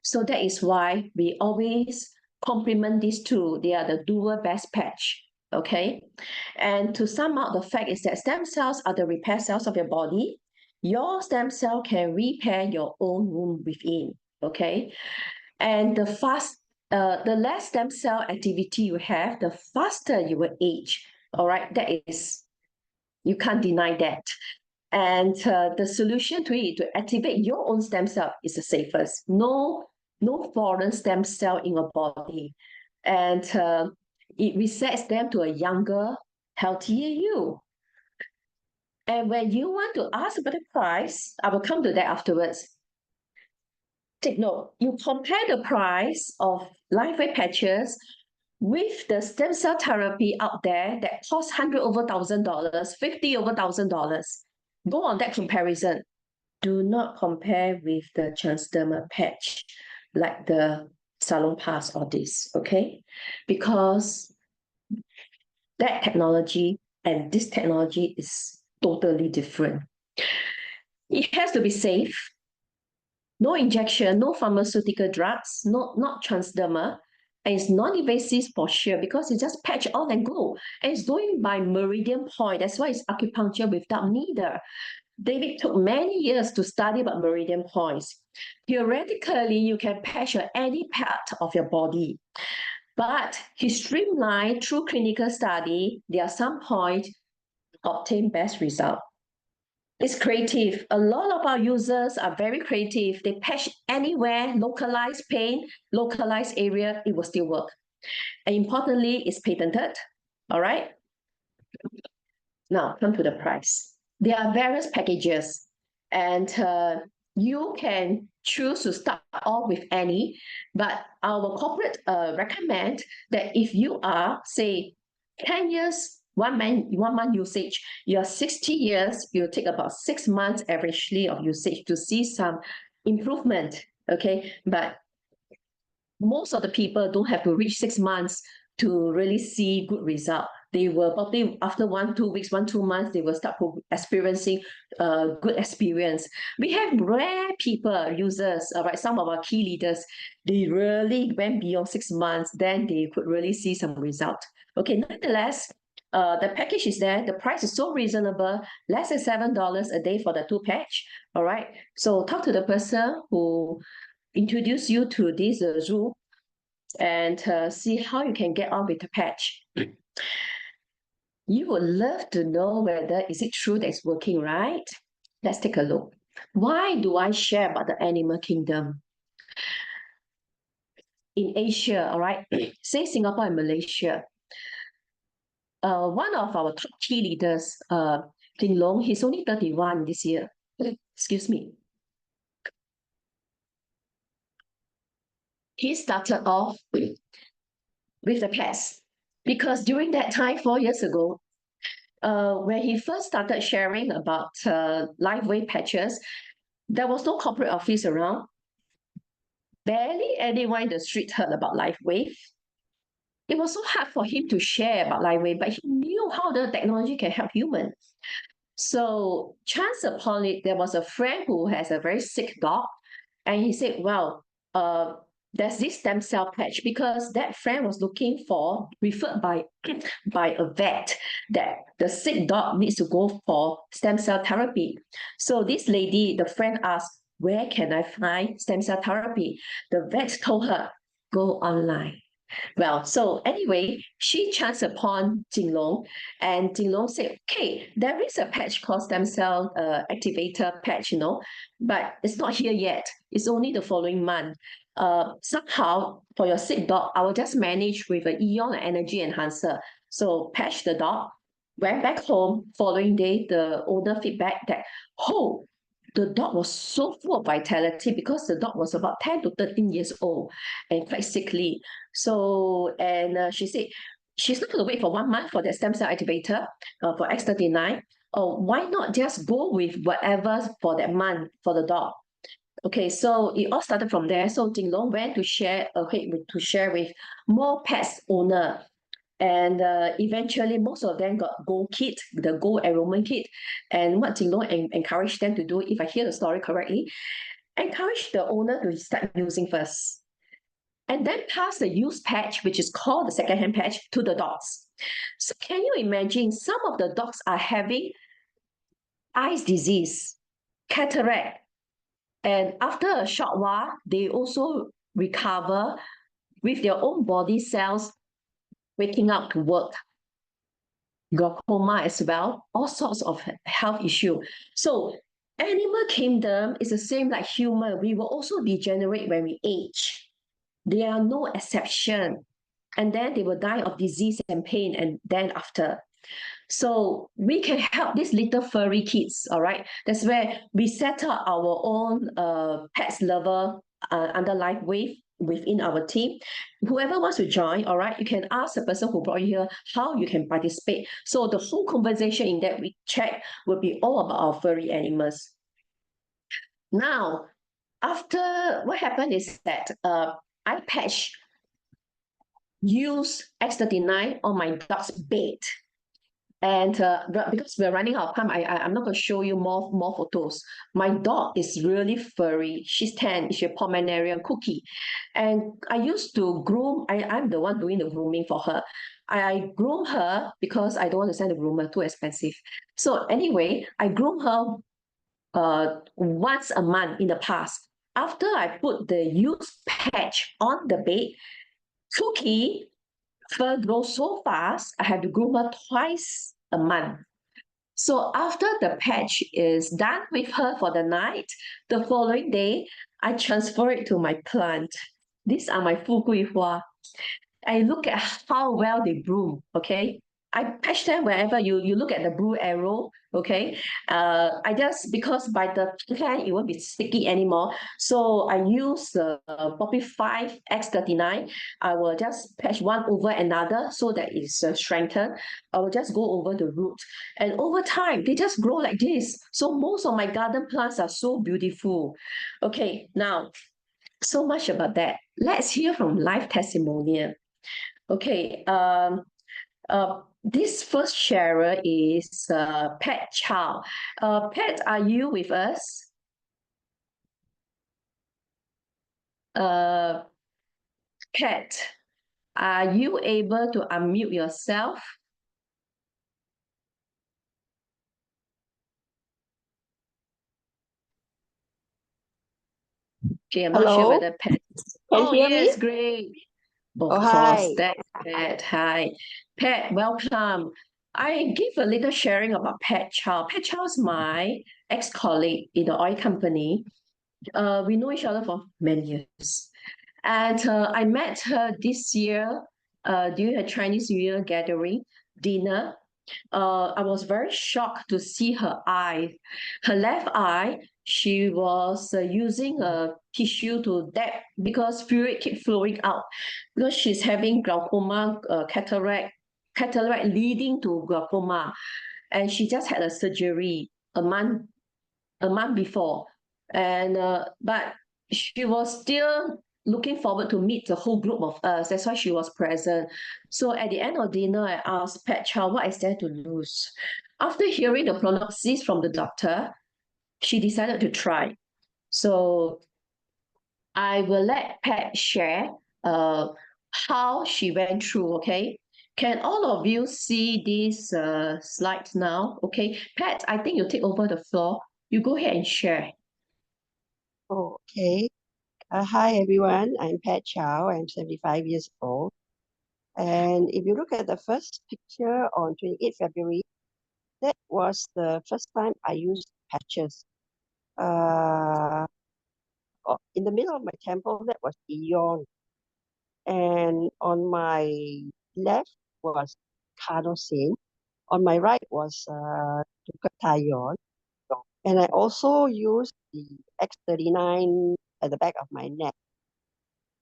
So that is why we always complement these two. They are the dual best patch, okay? And to sum up, the fact is that stem cells are the repair cells of your body. Your stem cell can repair your own wound within, okay? And the less stem cell activity you have, the faster you will age, all right? That is, you can't deny that. And the solution to it, to activate your own stem cell, is the safest. No foreign stem cell in your body. And it resets them to a younger, healthier you. And when you want to ask about the price, I will come to that afterwards. Take note, you compare the price of LifeWave patches with the stem cell therapy out there that costs $100 over $1,000, $50 over $1,000. Go on that comparison. Do not compare with the transdermal patch like the Salonpas or this, okay? Because that technology and this technology is totally different. It has to be safe. No injection, no pharmaceutical drugs, not transdermal. And it's non-invasive for sure because it's just patch on and go. And it's going by meridian point. That's why it's acupuncture without needle. David took many years to study about meridian points. Theoretically, you can patch any part of your body. But he streamlined through clinical study. There are some points obtain best result. It's creative. A lot of our users are very creative. They patch anywhere, localized pain, localized area, it will still work. And importantly, it's patented. All right. Now, come to the price. There are various packages, and you can choose to start off with any, but our corporate recommend that if you are, say, 10 years, 1 month usage, you're 60 years, you'll take about 6 months averagely of usage to see some improvement, okay? But most of the people don't have to reach 6 months to really see good result. they will probably after 2 weeks, 2 months, they will start experiencing good experience. We have rare people, users, right? Some of our key leaders, they really went beyond 6 months, then they could really see some result. Okay, nonetheless, the package is there. The price is so reasonable, less than $7 a day for the 2 patch. All right. So talk to the person who introduced you to this Zoom and see how you can get on with the patch. You would love to know whether is it true that it's working, right? Let's take a look. Why do I share about the animal kingdom? In Asia, all right, say Singapore and Malaysia, one of our top key leaders, Ting Long, he's only 31 this year. Excuse me. He started off with the pets because during that time, 4 years ago, when he first started sharing about live wave patches, there was no corporate office around. Barely anyone in the street heard about live wave. It was so hard for him to share about live wave, but he knew how the technology can help humans. So chance upon it, there was a friend who has a very sick dog, and he said, well, there's this stem cell patch, because that friend was looking for, referred by a vet, that the sick dog needs to go for stem cell therapy. So this lady, the friend asked, where can I find stem cell therapy? The vet told her, go online. Well, so anyway, she chanced upon Jing Long, and Jing Long said, okay, there is a patch called stem cell activator patch, but it's not here yet. It's only the following month. Somehow, for your sick dog, I will just manage with an Eon energy enhancer. So patch the dog, went back home. Following day, the owner feedback that, oh, the dog was so full of vitality because the dog was about 10 to 13 years old and quite sickly. So, and she said, she's not going to wait for 1 month for that stem cell activator for X39. Oh, why not just go with whatever for that month for the dog? Okay, so it all started from there. So Jing Long went to share with more pets owner. And eventually, most of them got gold kit, the gold enrollment kit. And what Jing Long encouraged them to do, if I hear the story correctly, encourage the owner to start using first. And then pass the used patch, which is called the second-hand patch, to the dogs. So can you imagine, some of the dogs are having eyes disease, cataract, and after a short while, they also recover with their own body cells waking up to work. Glaucoma as well, all sorts of health issue. So animal kingdom is the same like human. We will also degenerate when we age. There are no exception. And then they will die of disease and pain, and then after. So we can help these little furry kids, all right? That's where we set up our own pets lover under Life Wave within our team. Whoever wants to join, all right, you can ask the person who brought you here how you can participate. So the whole conversation in that we chat will be all about our furry animals. Now, after what happened is that I patched use X39 on my dog's bed. And because we're running out of time, I'm not going to show you more photos. My dog is really furry. She's 10. She's a Pomeranian Cookie. And I used to groom. I'm the one doing the grooming for her. I groom her because I don't want to send a groomer, too expensive. So anyway, I groom her once a month in the past. After I put the used patch on the bed, Cookie fur grows so fast, I have to groom her twice a month. So after the patch is done with her for the night, the following day, I transfer it to my plant. These are my Fuguihua. I look at how well they bloom, okay? I patch them wherever you look at the blue arrow, okay? I just, because by the plant, it won't be sticky anymore. So I use the Poppy 5 X39. I will just patch one over another so that it's strengthened. I will just go over the root. And over time, they just grow like this. So most of my garden plants are so beautiful. Okay, now, so much about that. Let's hear from live testimonial. Okay, this first sharer is Pat Chow. Pat, are you with us? Pat, are you able to unmute yourself? Okay, I'm not sure Hello, whether Pat. can you Oh, hear yes, me? great. Of Oh, course, hi. that's Pat. Hi. Pat, welcome. I give a little sharing about Pat Chow. Pat Chow is my ex-colleague in the oil company. We know each other for many years. And I met her this year during a Chinese New Year gathering dinner. I was very shocked to see her eye. Her left eye, she was using a tissue to dab because fluid keep flowing out because she's having glaucoma, cataract leading to glaucoma, and she just had a surgery a month before, and but she was still looking forward to meet the whole group of us. That's why she was present. So at the end of dinner, I asked Pat Chow, what is there to lose? After hearing the prognosis from the doctor, she decided to try. So I will let Pat share how she went through, okay? Can all of you see these slides now? Okay, Pat, I think you take over the floor. You go ahead and share. Oh, okay. Hi, everyone. I'm Pat Chow. I'm 75 years old. And if you look at the first picture on 28 February, that was the first time I used patches. In the middle of my temple, that was Eon. And on my left was Carnosine. On my right was Glutathione. And I also used the X39 at the back of my neck.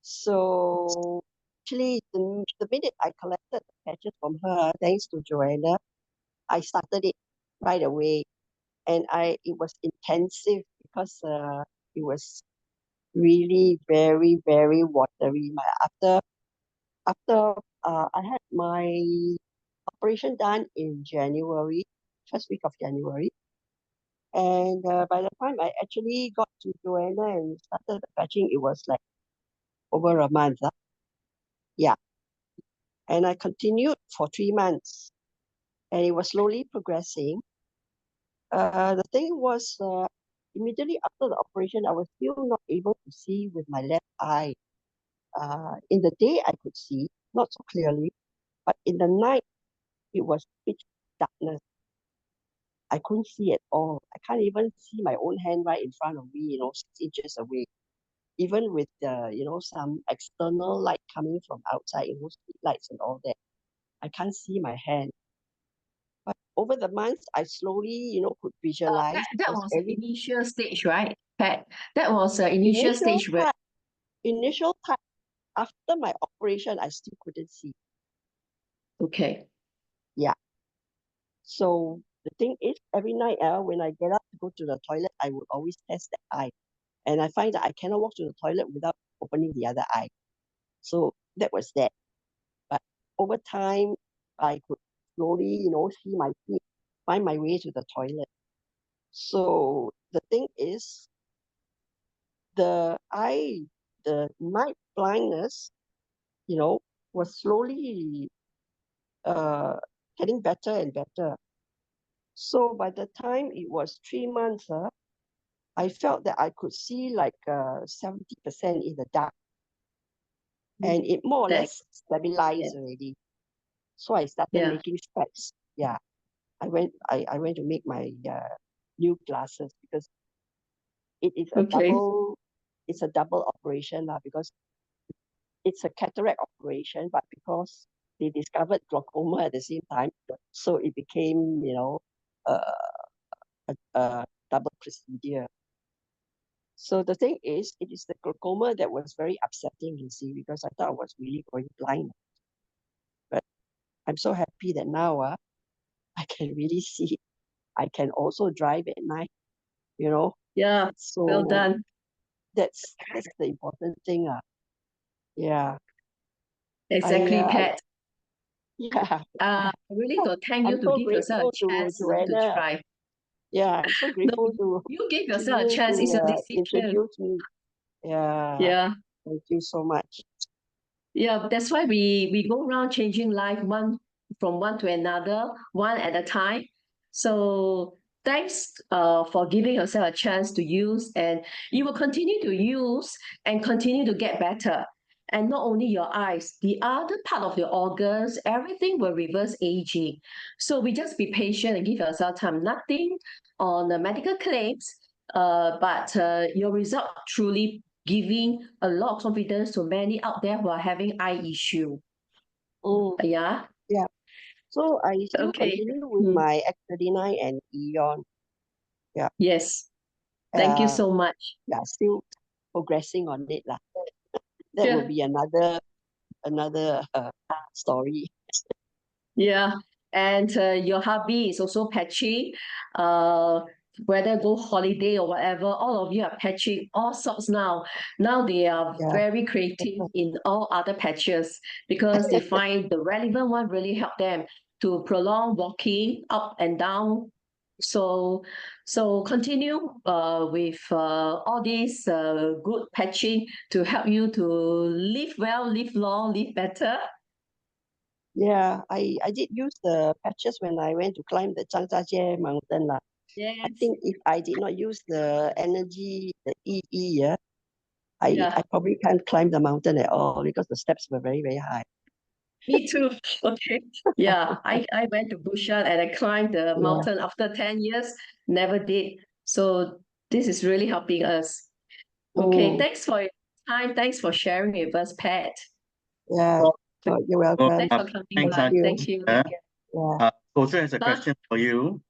So actually, the minute I collected the patches from her, thanks to Joanna, I started it right away, and it was intensive because it was really very very watery. After I had my operation done in January, first week of January, and by the time I actually got to Joanna and started the patching, it was like over a month. Yeah, and I continued for 3 months, and it was slowly progressing. The thing was, immediately after the operation, I was still not able to see with my left eye. In the day, I could see, not so clearly, but in the night, it was pitch darkness. I couldn't see at all. I can't even see my own hand right in front of me, 6 inches away. Even with some external light coming from outside, street lights and all that, I can't see my hand. But over the months, I slowly, could That, visualize that because was the every initial stage, right, Pat? That was the initial initial stage where, part, initial part after my operation, I still couldn't see. okay. Yeah. So the thing is, every night, when I get up to go to the toilet, I would always test that eye, and I find that I cannot walk to the toilet without opening the other eye. So that was that. But over time, I could slowly, see my feet, find my way to the toilet. So the thing is, the eye, the night blindness, was slowly uh, getting better and better. So by the time it was 3 months, I felt that I could see like 70% in the dark, and it more or That's, less stabilized yeah, already. So I started yeah, making specs. Yeah, I went to make my new glasses because it is a okay. double operation lah, because it's a cataract operation, but because they discovered glaucoma at the same time, so it became, a, a double procedure. So the thing is, it is the glaucoma that was very upsetting, you see, because I thought I was really going blind. But I'm so happy that now I can really see. I can also drive at night, you know. Yeah, well So done. that's the important thing. Yeah. I Exactly, uh, I Pat. Yeah, Really to thank you I'm to so give yourself grateful a to chance, to Joanna. try. Yeah, I'm so No, grateful to you give yourself a you chance. It's a to decision. introduce me. Yeah, Yeah. thank you so much. Yeah, that's why we go around changing life one from one to another, one at a time. So thanks for giving yourself a chance to use, and you will continue to use and continue to get better. And not only your eyes, the other part of your organs, everything will reverse aging. So we just be patient and give yourself time. Nothing on the medical claims, but your result truly giving a lot of confidence to many out there who are having eye issue. Mm, Yeah. yeah. So I still Okay. continue with my X39 and Eon. Yeah. Yes. Thank you so much. Yeah, still progressing on it lah. That will Sure. be another story. Yeah. And your hubby is also patching. Whether go holiday or whatever, all of you are patching all sorts now. Now they are Yeah. very creative in all other patches because they find the relevant one really help them to prolong walking up and down. So continue with all these good patching to help you to live well, live long, live better. Yeah, I did use the patches when I went to climb the Zhangjiajie mountain lah. I Yes. think if I did not use the energy, the EE, yeah, I Yeah. probably can't climb the mountain at all because the steps were very, very high. Me too. Okay. Yeah, I went to Bushan and I climbed the Yeah. mountain after 10 years, never did. So this is really helping us. Okay, Mm, thanks for your time. Thanks for sharing with us, Pat. yeah. Oh, you're So, welcome. Thanks for coming thanks, by. you. Thank you. Yeah. Yeah. Kosa has a Huh? question for you.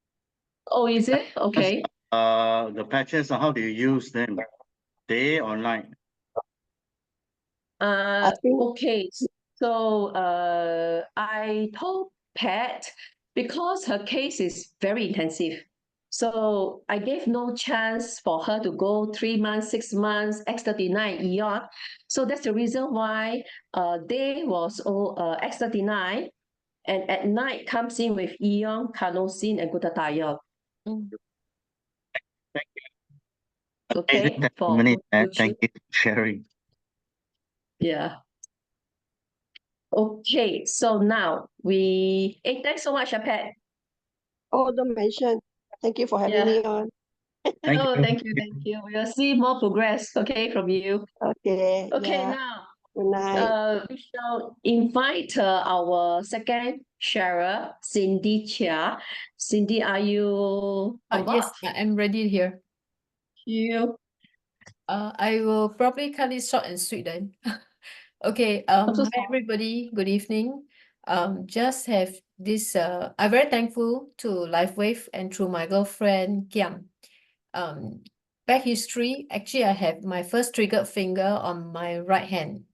Oh, is it? Okay. The patches, how do you use them? Day or night? I think Okay. So I told Pat because her case is very intensive. So I gave no chance for her to go 3 months, 6 months, X39 Eon. So that's the reason why day was X39 and at night comes in with Eon, carnosine, and glutathione. Thank you. Okay, Amazing for testimony. future. Thank you for sharing. Yeah. Okay, so now thanks so much, Pat. oh, don't mention. Thank you for having Yeah. me on. Thank Oh, you. thank you. We'll see more progress, okay, from you. Okay. Okay, Yeah. now Good night. we shall invite our second sharer, Cindy Chia. Cindy, are you on board? Yes, I'm ready here. You. I will probably cut it short and sweet then. Okay, I'm so hi sorry. everybody, good evening. Just have this, I'm very thankful to LifeWave and through my girlfriend, Kiam. Back history, actually I have my first triggered finger on my right hand.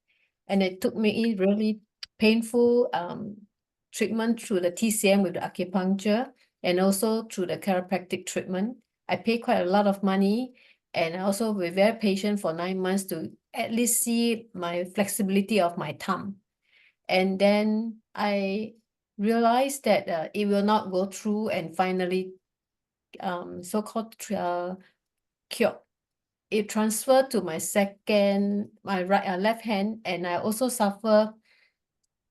And it took me really painful treatment through the TCM with the acupuncture and also through the chiropractic treatment. I paid quite a lot of money and I also was very patient for 9 months to at least see my flexibility of my thumb. And then I realized that it will not go through and finally so-called cured. It transferred to my left hand, and I also suffer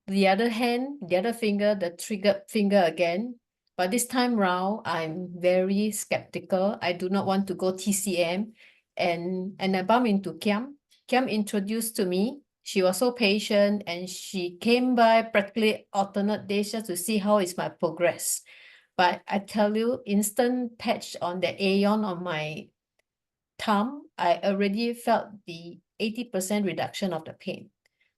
the other hand, the other finger, the triggered finger again. But this time round, I'm very skeptical. I do not want to go TCM. And I bumped into Kiam. Kiam introduced to me. She was so patient and she came by practically alternate days just to see how is my progress. But I tell you, instant patch on the Aeon on my thumb, I already felt the 80% reduction of the pain.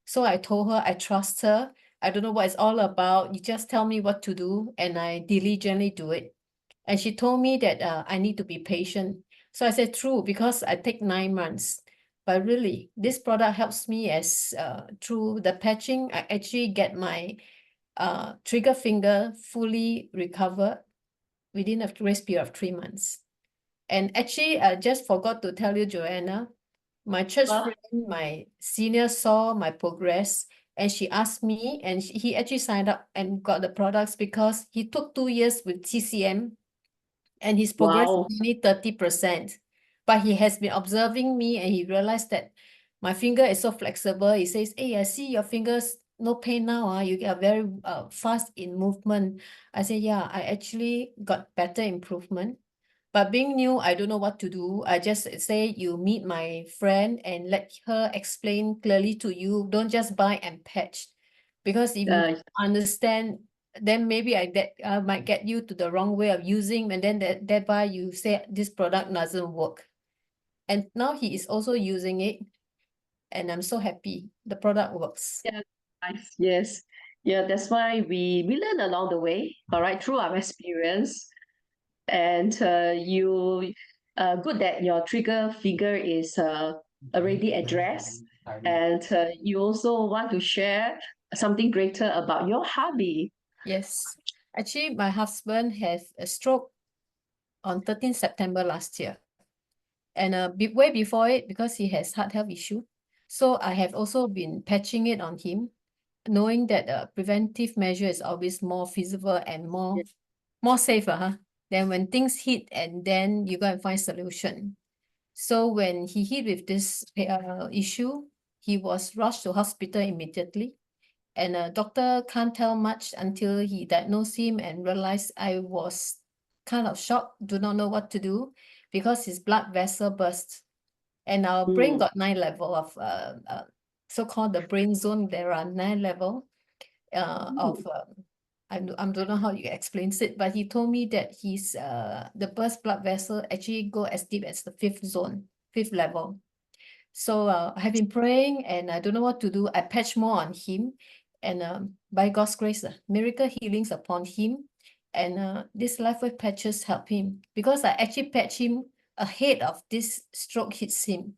So I told her, I trust her. I don't know what it's all about. You just tell me what to do and I diligently do it. And she told me that I need to be patient. So I said, true, because I take 9 months. But really, this product helps me as through the patching, I actually get my trigger finger fully recovered within a grace period of 3 months. And actually, I just forgot to tell you, Joanna, my church friend, my senior saw my progress And she asked me, and he actually signed up and got the products because he took 2 years with TCM and his progress Wow. is only 30%. But he has been observing me and he realized that my finger is so flexible. He says, hey, I see your fingers, no pain now. You are very fast in movement. I say, yeah, I actually got better improvement. But being new, I don't know what to do. I just say you meet my friend and let her explain clearly to you. Don't just buy and patch. Because if you understand, then maybe I might get you to the wrong way of using, and then thereby you say this product doesn't work. And now he is also using it, and I'm so happy the product works. Yeah, nice. Yes. Yeah, that's why we learn along the way, all right, through our experience. And you good that your trigger finger is already addressed. And you also want to share something greater about your hobby. Yes. Actually, my husband has a stroke on 13th September last year. And way before it, because he has heart health issue. So I have also been patching it on him, knowing that a preventive measure is always more feasible and more safer, than when things hit and then you go and find solution. So when he hit with this issue, he was rushed to hospital immediately. And a doctor can't tell much until he diagnosed him and realized I was kind of shocked, do not know what to do, because his blood vessel burst. And our brain got 9 level of so-called the brain zone. There are 9 level of I don't know how you explain it, but he told me that his the burst blood vessel actually go as deep as the 5th zone, 5th level. So I have been praying and I don't know what to do. I patch more on him, and by God's grace, miracle healings upon him. And this LifeWave patches help him because I actually patch him ahead of this stroke hits him.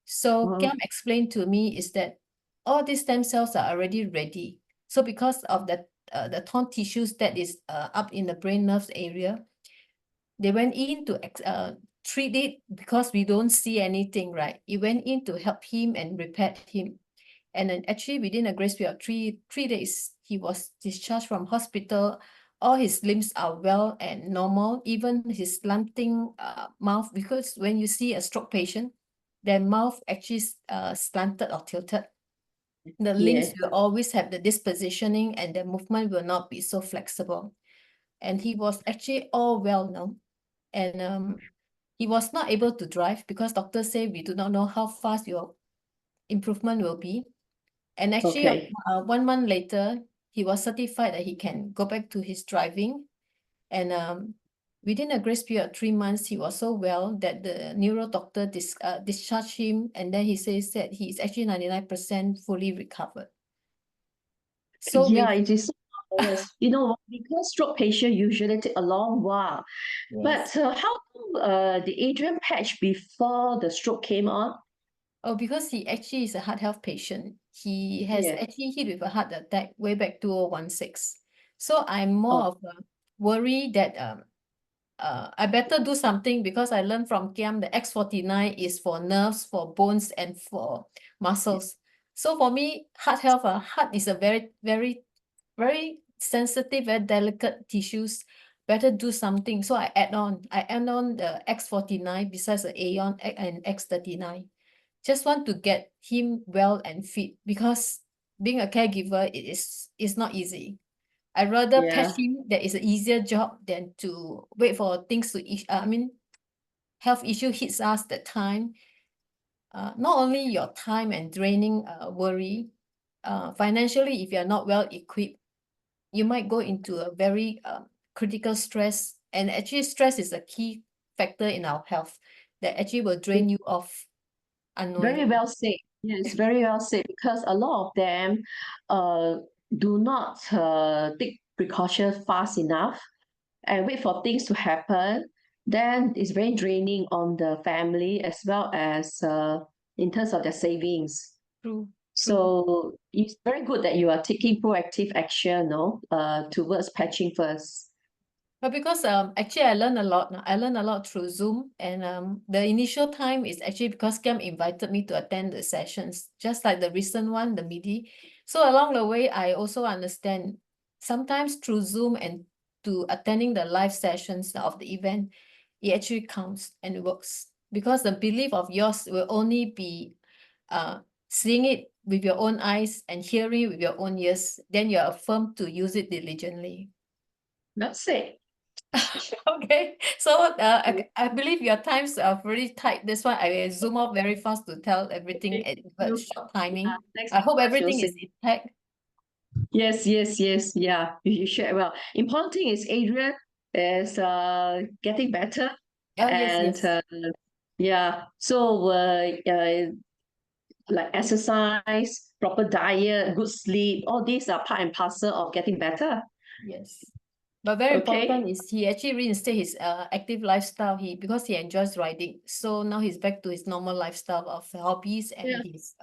So Wow. Kiam explained to me is that all these stem cells are already ready. So because of the torn tissues that is up in the brain nerves area, they went in to treat it because we don't see anything, right? It went in to help him and repair him. And then actually within a grace period of three days, he was discharged from hospital. All his limbs are well and normal, even his slanting mouth, because when you see a stroke patient, their mouth actually slanted or tilted. The limbs Yeah. will always have the dispositioning and the movement will not be so flexible. And he was actually all well now. And he was not able to drive because doctors say we do not know how fast your improvement will be. And actually, Okay. 1 month later, he was certified that he can go back to his driving. And within a grace period of 3 months, he was so well that the neuro doctor discharged him. And then he says that he's actually 99% fully recovered. So Yeah, it is so marvelous. You know, because stroke patient usually take a long while. yes. But how come the Adrian patch before the stroke came on? Oh, because he actually is a heart health patient. He has Yeah. actually hit with a heart attack way back 2016. So I'm more Oh. of a worry that I better do something because I learned from Kiam the X49 is for nerves, for bones, and for muscles. So for me, heart health, heart is a very, very, very sensitive, very delicate tissues. Better do something. So I add on the X49 besides the Aeon and X39. Just want to get him well and fit because being a caregiver is not easy. I'd rather patch Yeah. him. That is an easier job than to wait for things to health issue hits us that time. Not only your time and draining worry, financially, if you're not well equipped, you might go into a very critical stress. And actually, stress is a key factor in our health that actually will drain you off unknowingly. Very well said. Yes, very well said. Because a lot of them do not take precautions fast enough and wait for things to happen. Then it's very draining on the family as well as in terms of their savings. True. So it's very good that you are taking proactive action, towards patching first. But because actually I learned a lot now. I learned a lot through Zoom, and the initial time is actually because Kiam invited me to attend the sessions, just like the recent one, the MIDI. So along the way, I also understand sometimes through Zoom and to attending the live sessions of the event, it actually counts and works because the belief of yours will only be seeing it with your own eyes and hearing it with your own ears, then you're affirmed to use it diligently. That's it. Okay, so I believe your times are very tight. That's why I zoom off very fast to tell everything at a short timing. Thanks I so hope much, everything is Josie. intact. Yes, yeah. You share well. Important thing is Adrian is getting better, Oh, yes, and yes. yeah. So like exercise, proper diet, good sleep, all these are part and parcel of getting better. Yes. But very Okay. important is he actually reinstate his active lifestyle. Because he enjoys riding. So now he's back to his normal lifestyle of hobbies and Yeah. his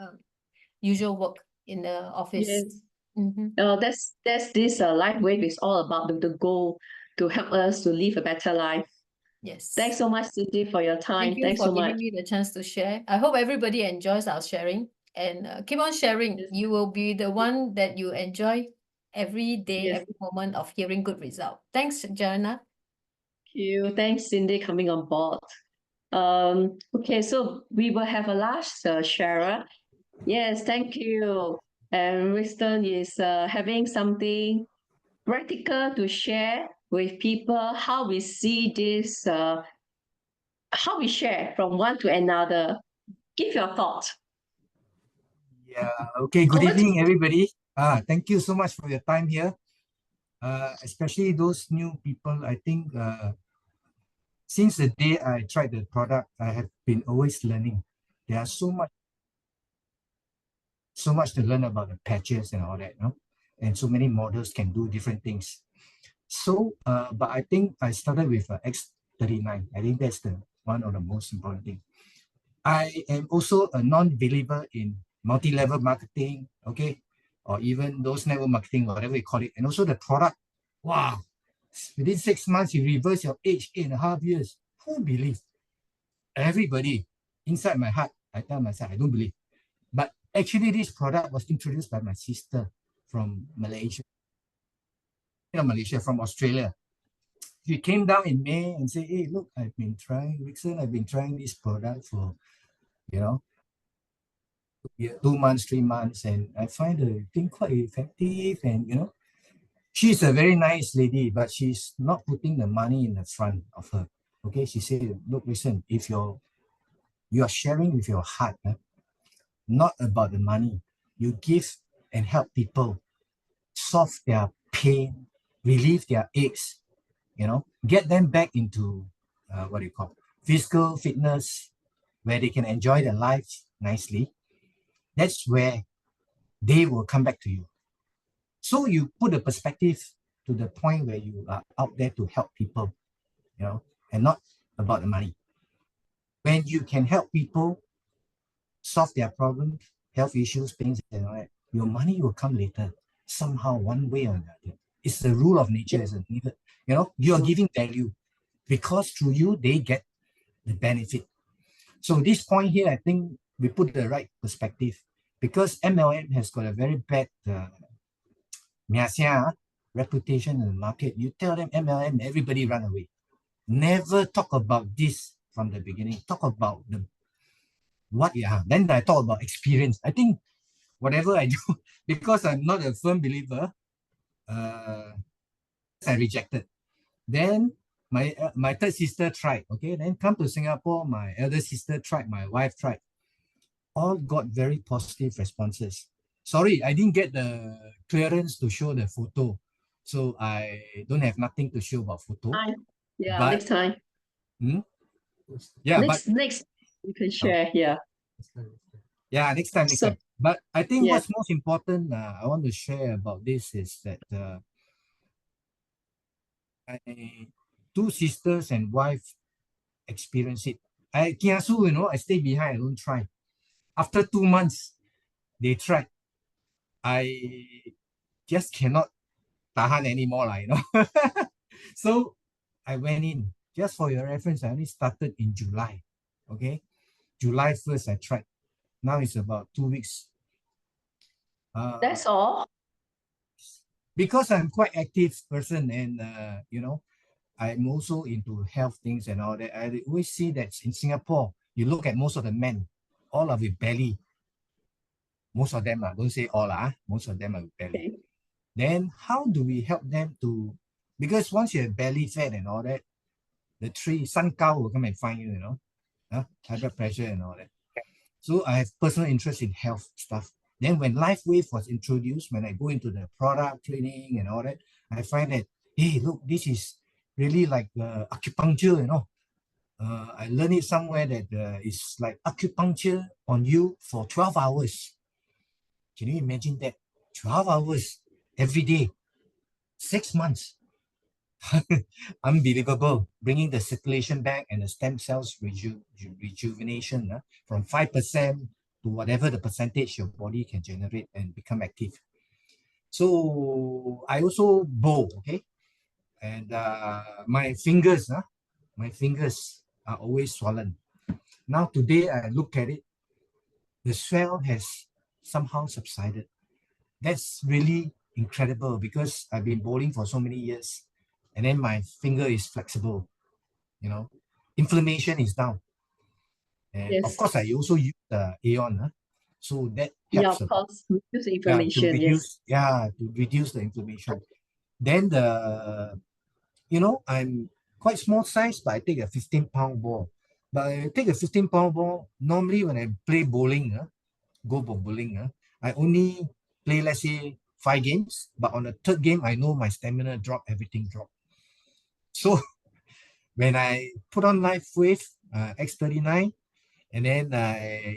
usual work in the office. Yes. Mhm. That's this life wave is all about the goal to help us to live a better life. Yes. Thanks so much, Cindy, for your time. Thank you Thanks for so giving much. me the chance to share. I hope everybody enjoys our sharing and keep on sharing. Yes. You will be the one that you enjoy every day, Yes. every moment of hearing good result. Thanks, Joanna. Thank you. Thanks, Cindy, coming on board. Okay, so we will have a last sharer. Yes, thank you. And Winston is having something practical to share with people, how we see this, how we share from one to another. Give your thoughts. Yeah, okay. Good Over to evening, everybody. Thank you so much for your time here. Especially those new people. I think since the day I tried the product, I have been always learning. There are so much to learn about the patches and all that, you know? And so many models can do different things. So, but I think I started with X39. I think that's the one of the most important thing. I am also a non-believer in multi-level marketing, okay, or even those network marketing, whatever you call it. And also the product, wow, within 6 months, you reverse your age 8.5 years. Who believes? Everybody. Inside my heart, I tell myself, I don't believe. But actually, this product was introduced by my sister from Malaysia. Not Malaysia, from Australia. She came down in May and said, hey, look, I've been trying this product for, you know, 2 months, 3 months, and I find the thing quite effective. And you know, she's a very nice lady, but she's not putting the money in the front of her. Okay, she said, look, listen, if you are sharing with your heart, not about the money, you give and help people solve their pain, relieve their aches, you know, get them back into what do you call physical fitness, where they can enjoy their life nicely. That's where they will come back to you. So you put a perspective to the point where you are out there to help people, you know, and not about the money. When you can help people solve their problems, health issues, things, and all that, your money will come later, somehow, one way or another. It's the rule of nature, isn't it? You know, you are giving value because through you, they get the benefit. So this point here, I think we put the right perspective because MLM has got a very bad reputation in the market. You tell them MLM, everybody run away. Never talk about this from the beginning. Talk about what you have. Then I talk about experience. I think whatever I do, because I'm not a firm believer, I rejected. Then my third sister tried. Okay, then come to Singapore. My elder sister tried. My wife tried. All got very positive responses. Sorry, I didn't get the clearance to show the photo, so I don't have nothing to show about photo. Yeah, but, next time. Yeah, next you can share. Yeah. Yeah, next time. So, But I think yeah. what's most important, I want to share about this is that my two sisters and wife experience it. I kiasu, you know, I stay behind, I don't try. After 2 months, they tried. I just cannot tahan anymore, you know. So I went in. Just for your reference, I only started in July. Okay. July 1st, I tried. Now it's about 2 weeks. That's all. Because I'm quite active person and I'm also into health things and all that. I always see that in Singapore, you look at most of the men, all of with belly. Most of them, don't say all, most of them are with belly. Okay. Then how do we help them to, because once you have belly fat and all that, the tree, sun cow will come and find you, high blood pressure and all that. So I have personal interest in health stuff. Then when LifeWave was introduced, when I go into the product training and all that, I find that, hey, look, this is really like acupuncture, I learned it somewhere that it's like acupuncture on you for 12 hours. Can you imagine that? 12 hours every day, 6 months. Unbelievable. Bringing the circulation back and the stem cells rejuvenation from 5% to whatever the percentage your body can generate and become active. So I also bowl, okay? And my fingers are always swollen. Now today I look at it, the swell has somehow subsided. That's really incredible because I've been bowling for so many years and then my finger is flexible, inflammation is down. And of Yes. course, I also use the Aeon, so that Yeah, helps of course. Reduce to inflammation. reduce, to reduce the inflammation. Then I'm quite small size, but I take a 15-pound ball. But I take a 15-pound ball, normally when I play bowling, bowling, I only play, let's say, 5 games, but on the 3rd game, I know my stamina drop, everything drop. So when I put on LifeWave X39, and then I,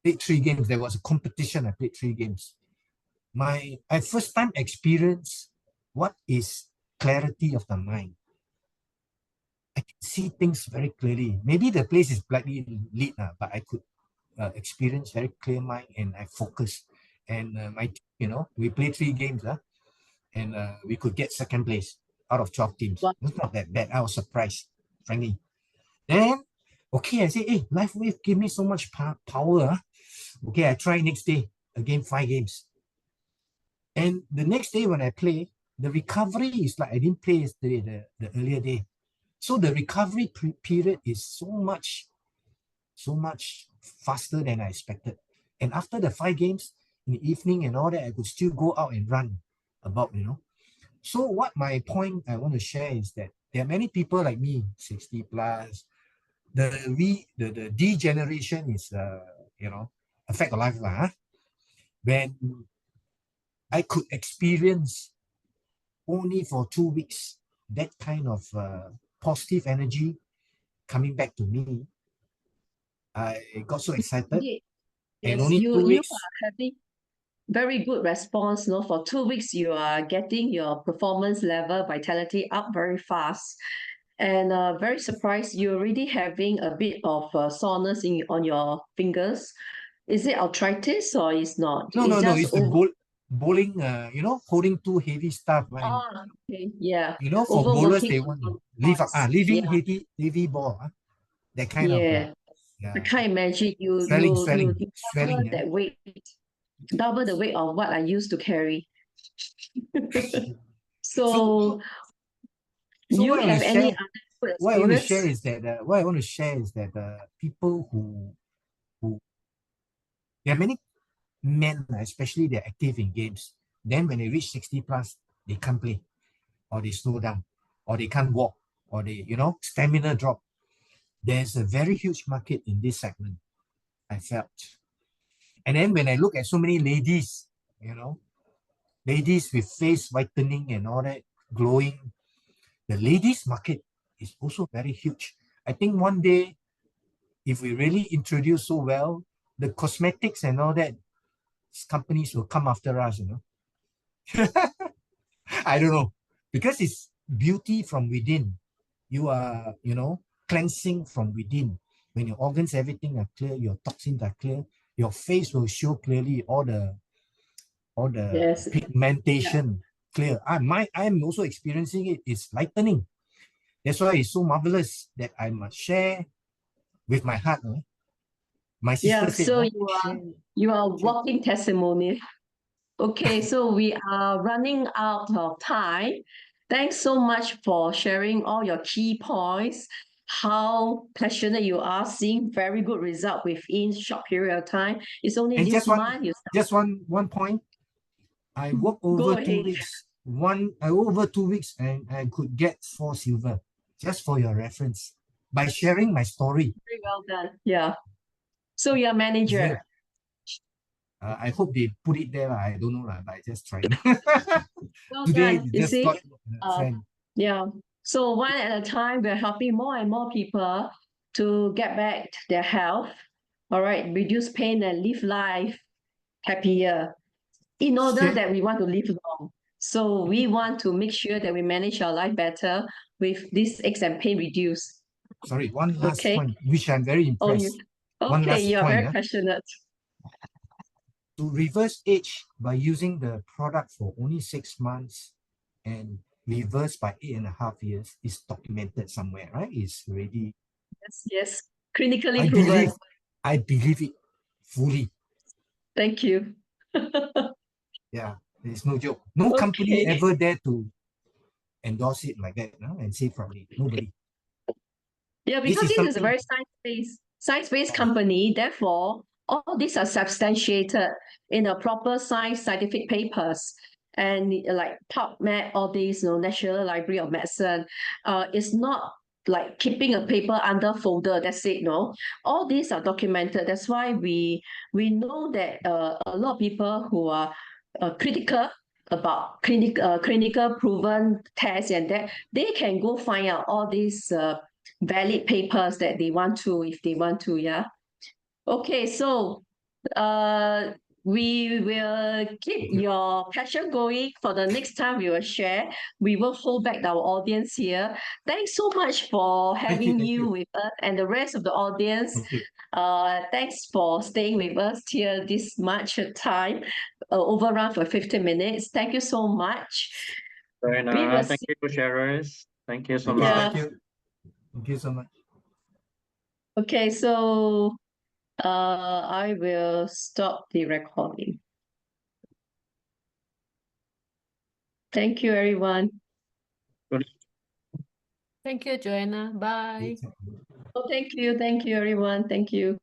played 3 games. There was a competition. I played 3 games. I first time experienced what is clarity of the mind. I can see things very clearly. Maybe the place is slightly lit, but I could experience very clear mind and I focus. And we played 3 games, and we could get 2nd place out of 12 teams. Wow. It's not that bad. I was surprised, frankly. Then, okay, I say, hey, LifeWave give me so much power. Okay, I try next day, again 5 games. And the next day when I play, the recovery is like I didn't play yesterday, the earlier day. So the recovery period is so much faster than I expected. And after the 5 games in the evening and all that, I could still go out and run about, So what my point I want to share is that there are many people like me, 60 plus, the D generation is affect life when I could experience only for 2 weeks that kind of positive energy coming back to me. I got so excited. Yes, And only 2 you weeks. are having very good response. For 2 weeks, you are getting your performance level, vitality up very fast. And very surprised, you're already having a bit of soreness on your fingers. Is it arthritis or is not? No, Just it's the bowling, holding too heavy stuff. Right? Okay, yeah. For bowlers, Overworking they want to on lift up, balls. leaving Yeah. heavy ball, that kind of, I can't imagine you swelling, double that weight, double the weight of what I used to carry. So you what I want have to any share, other good what I want to experience? share is that what I want to share is that people who there are many men, especially they're active in games. Then when they reach 60 plus, they can't play, or they slow down, or they can't walk, or they, stamina drop. There's a very huge market in this segment, I felt. And then when I look at so many ladies, ladies with face whitening and all that, glowing, the ladies market is also very huge. I think one day, if we really introduce so well, the cosmetics and all that, companies will come after us, I don't know, because it's beauty from within. You are, cleansing from within. When your organs, everything are clear, your toxins are clear, your face will show clearly all the Yes. pigmentation clear. I'm also experiencing it. It's lightening. That's why it's so marvelous that I must share with my heart. My Yeah, sister said, so share. you are Share. walking testimony. Okay, so we are running out of time. Thanks so much for sharing all your key points, how passionate you are, seeing very good result within short period of time. It's only And this month you just one point. I worked go over 2 ahead. weeks. Over 2 weeks, and I could get 4 silver, just for your reference, by sharing my story. Very well done. Yeah. So you're a manager. I hope they put it there. I don't know, but I just trying. Well Today, done. You just see, got a friend. yeah. So one at a time, we're helping more and more people to get back their health. All right, reduce pain and live life happier in order Share- that we want to live long. So we want to make sure that we manage our life better with this aches and pain reduced. Sorry, one last Okay. point, which I'm very Oh, impressed. One okay, last you're point, very passionate. To reverse age by using the product for only 6 months and reverse by 8.5 years is documented somewhere, right? It's already, Yes, clinically I proven. believe it fully. Thank you. Yeah, it's no joke. No company Okay. ever dare to endorse it like that, no? And say proudly. Nobody. Yeah, This because is this is a something. very science-based company. Therefore, all these are substantiated in a proper scientific papers. And like PubMed, all these, National Library of Medicine, it's not like keeping a paper under folder. That's it. No, all these are documented. That's why we know that a lot of people who are critical about clinical proven tests and that they can go find out all these valid papers that they want to, if they want to, yeah. Okay, so we will keep your passion going. For the next time we will share. We will hold back our audience here. Thanks so much for having thank you you. with us and the rest of the audience. Thank you. Thanks for staying with us here this much time, overrun for 15 minutes. Thank you so much. We will Thank you, sharers. Thank you so Thank you, much. thank you. Thank you so much. Okay, so I will stop the recording. Thank you, everyone. Thank you, Joanna. Bye. Oh, thank you, everyone. Thank you.